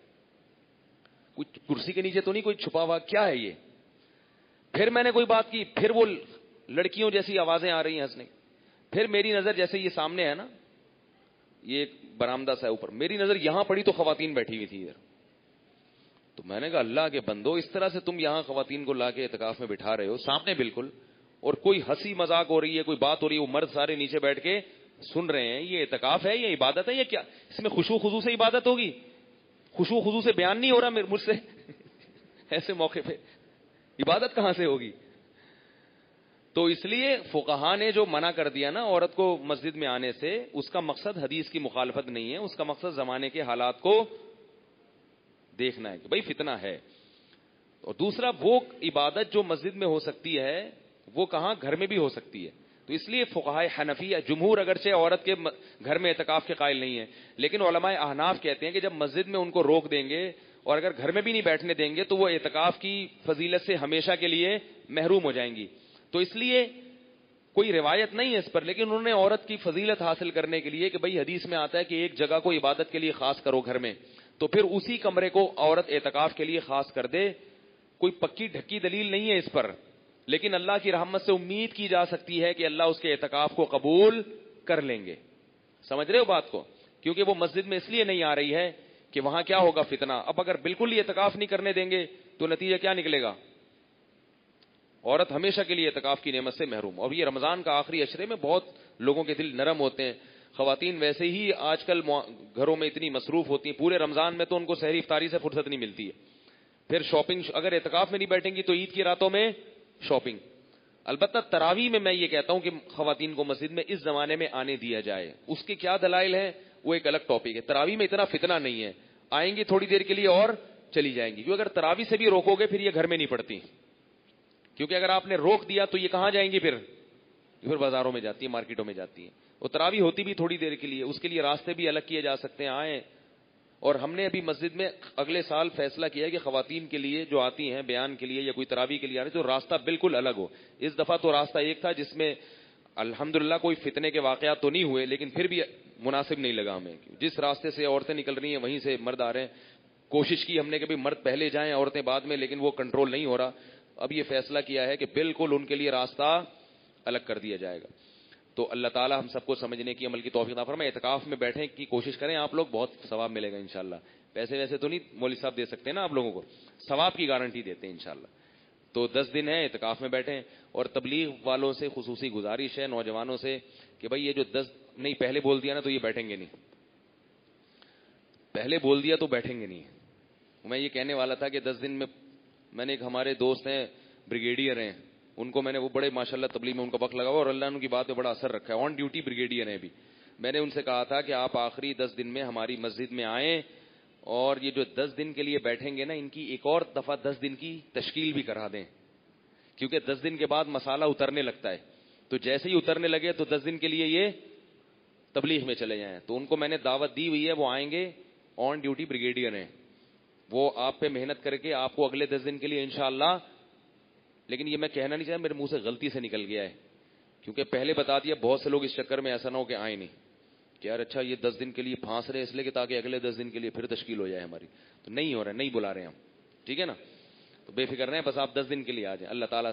کوئی کرسی کے نیچے تو نہیں کوئی چھپا ہوا, کیا ہے یہ؟ پھر میں نے کوئی بات کی, پھر وہ لڑکیوں جیسی آوازیں آ رہی ہیں ہنسنے. پھر میری نظر جیسے یہ سامنے ہے نا, یہ ایک برآمدہ سا اوپر, میری نظر یہاں پڑی تو خواتین بیٹھی ہوئی تھی ادھر. تو میں نے کہا اللہ کے بندو, اس طرح سے تم یہاں خواتین کو لا کے اعتکاف میں بٹھا رہے ہو سامنے بالکل, اور کوئی ہنسی مذاق ہو رہی ہے, کوئی بات ہو رہی ہے, وہ مرد سارے نیچے بیٹھ کے سن رہے ہیں. یہ اعتکاف ہے, یہ عبادت ہے, یہ کیا اس میں خشوع خضوع سے عبادت ہوگی؟ خشوع خضوع سے بیان نہیں ہو رہا مجھ سے ایسے موقع پہ عبادت کہاں سے ہوگی؟ تو اس لیے فقہا نے جو منع کر دیا نا عورت کو مسجد میں آنے سے, اس کا مقصد حدیث کی مخالفت نہیں ہے, اس کا مقصد زمانے کے حالات کو دیکھنا ہے کہ بھئی فتنہ ہے. اور دوسرا, وہ عبادت جو مسجد میں ہو سکتی ہے وہ کہاں گھر میں بھی ہو سکتی ہے. تو اس لیے فقہائے حنفیہ جمہور اگرچہ عورت کے گھر میں اعتکاف کے قائل نہیں ہے, لیکن علماء احناف کہتے ہیں کہ جب مسجد میں ان کو روک دیں گے اور اگر گھر میں بھی نہیں بیٹھنے دیں گے تو وہ اعتکاف کی فضیلت سے ہمیشہ کے لیے محروم ہو جائیں گی. تو اس لیے کوئی روایت نہیں ہے اس پر, لیکن انہوں نے عورت کی فضیلت حاصل کرنے کے لیے کہ بھئی حدیث میں آتا ہے کہ ایک جگہ کو عبادت کے لیے خاص کرو گھر میں, تو پھر اسی کمرے کو عورت اعتکاف کے لیے خاص کر دے. کوئی پکی ڈھکی دلیل نہیں ہے اس پر, لیکن اللہ کی رحمت سے امید کی جا سکتی ہے کہ اللہ اس کے اعتکاف کو قبول کر لیں گے. سمجھ رہے ہو بات کو؟ کیونکہ وہ مسجد میں اس لیے نہیں آ رہی ہے کہ وہاں کیا ہوگا فتنہ. اب اگر بالکل ہی اعتکاف نہیں کرنے دیں گے تو نتیجہ کیا نکلے گا؟ عورت ہمیشہ کے لیے اعتکاف کی نعمت سے محروم. اور یہ رمضان کا آخری عشرے میں بہت لوگوں کے دل نرم ہوتے ہیں. خواتین ویسے ہی آج کل گھروں میں اتنی مصروف ہوتی ہیں, پورے رمضان میں تو ان کو سحری افطاری سے فرصت نہیں ملتی ہے. پھر شاپنگ, اگر اعتکاف میں نہیں بیٹھیں گی تو عید کی راتوں میں شاپنگ. البتہ تراویح میں یہ کہتا ہوں کہ خواتین کو مسجد میں اس زمانے میں آنے دیا جائے. اس کے کیا دلائل ہیں وہ ایک الگ ٹاپک ہے. تراویح میں اتنا فتنہ نہیں ہے, آئیں گی تھوڑی دیر کے لیے اور چلی جائیں گی. کیونکہ اگر تراویح سے بھی روکو گے پھر یہ گھر میں نہیں پڑتی, کیونکہ اگر آپ نے روک دیا تو یہ کہاں جائیں گی؟ پھر بازاروں میں جاتی ہیں, مارکیٹوں میں جاتی ہیں. وہ تراویح ہوتی بھی تھوڑی دیر کے لیے, اس کے لیے راستے بھی الگ کیے جا سکتے ہیں, آئیں. اور ہم نے ابھی مسجد میں اگلے سال فیصلہ کیا ہے کہ خواتین کے لیے جو آتی ہیں بیان کے لیے یا کوئی تراویح کے لیے آ رہی تو راستہ بالکل الگ ہو. اس دفعہ تو راستہ ایک تھا جس میں الحمدللہ کوئی فتنے کے واقعات تو نہیں ہوئے, لیکن پھر بھی مناسب نہیں لگا ہمیں. جس راستے سے عورتیں نکل رہی ہیں وہیں سے مرد آ رہے ہیں. کوشش کی ہم نے کہ مرد پہلے جائیں عورتیں بعد میں, لیکن وہ کنٹرول نہیں ہو رہا. اب یہ فیصلہ کیا ہے کہ بالکل ان کے لیے راستہ الگ کر دیا جائے گا. تو اللہ تعالی ہم سب کو سمجھنے کی, عمل کی توفیق عطا فرمائے. اعتکاف میں بیٹھنے کی کوشش کریں آپ لوگ, بہت ثواب ملے گا انشاءاللہ. پیسے ویسے تو نہیں مولوی صاحب دے سکتے نا آپ لوگوں کو, ثواب کی گارنٹی دیتے ہیں انشاءاللہ. تو 10 دن ہے اعتکاف میں بیٹھیں. اور تبلیغ والوں سے خصوصی گزارش ہے, نوجوانوں سے, کہ بھئی یہ جو 10 نہیں پہلے بول دیا نا تو یہ بیٹھیں گے نہیں, پہلے بول دیا تو بیٹھیں گے نہیں. میں یہ کہنے والا تھا کہ 10 دن میں نے ایک ہمارے دوست ہیں بریگیڈیئر ہیں, ان کو میں نے وہ بڑے ماشاءاللہ تبلیغ میں ان کا وقت لگا ہوا اور اللہ نے ان کی بات پہ بڑا اثر رکھا ہے. آن ڈیوٹی بریگیڈیئر ہیں ابھی. میں نے ان سے کہا تھا کہ آپ آخری 10 دن میں ہماری مسجد میں آئیں, اور یہ جو 10 دن کے لیے بیٹھیں گے نا ان کی ایک اور دفعہ 10 دن کی تشکیل بھی کرا دیں, کیونکہ 10 دن کے بعد مسالہ اترنے لگتا ہے. تو جیسے ہی اترنے لگے تو 10 دن کے لیے یہ تبلیغ میں چلے جائیں. تو ان کو میں نے دعوت دی ہوئی ہے, وہ آئیں گے, آن ڈیوٹی بریگیڈیئر ہیں, وہ آپ پہ محنت کر کے آپ کو اگلے 10 دن کے لیے انشاءاللہ. لیکن یہ میں کہنا نہیں چاہتا, میرے منہ سے غلطی سے نکل گیا ہے, کیونکہ پہلے بتا دیا. بہت سے لوگ اس چکر میں ایسا نہ ہو کہ آئیں نہیں, کہ یار اچھا یہ 10 دن کے لیے پھانس رہے اس لیے کہ تاکہ اگلے 10 دن کے لیے پھر تشکیل ہو جائے ہماری. تو نہیں ہو رہا ہے, نہیں بلا رہے ہم, ٹھیک ہے نا. تو بے فکر رہیں, بس آپ 10 دن کے لیے آ جائیں. اللہ تعالیٰ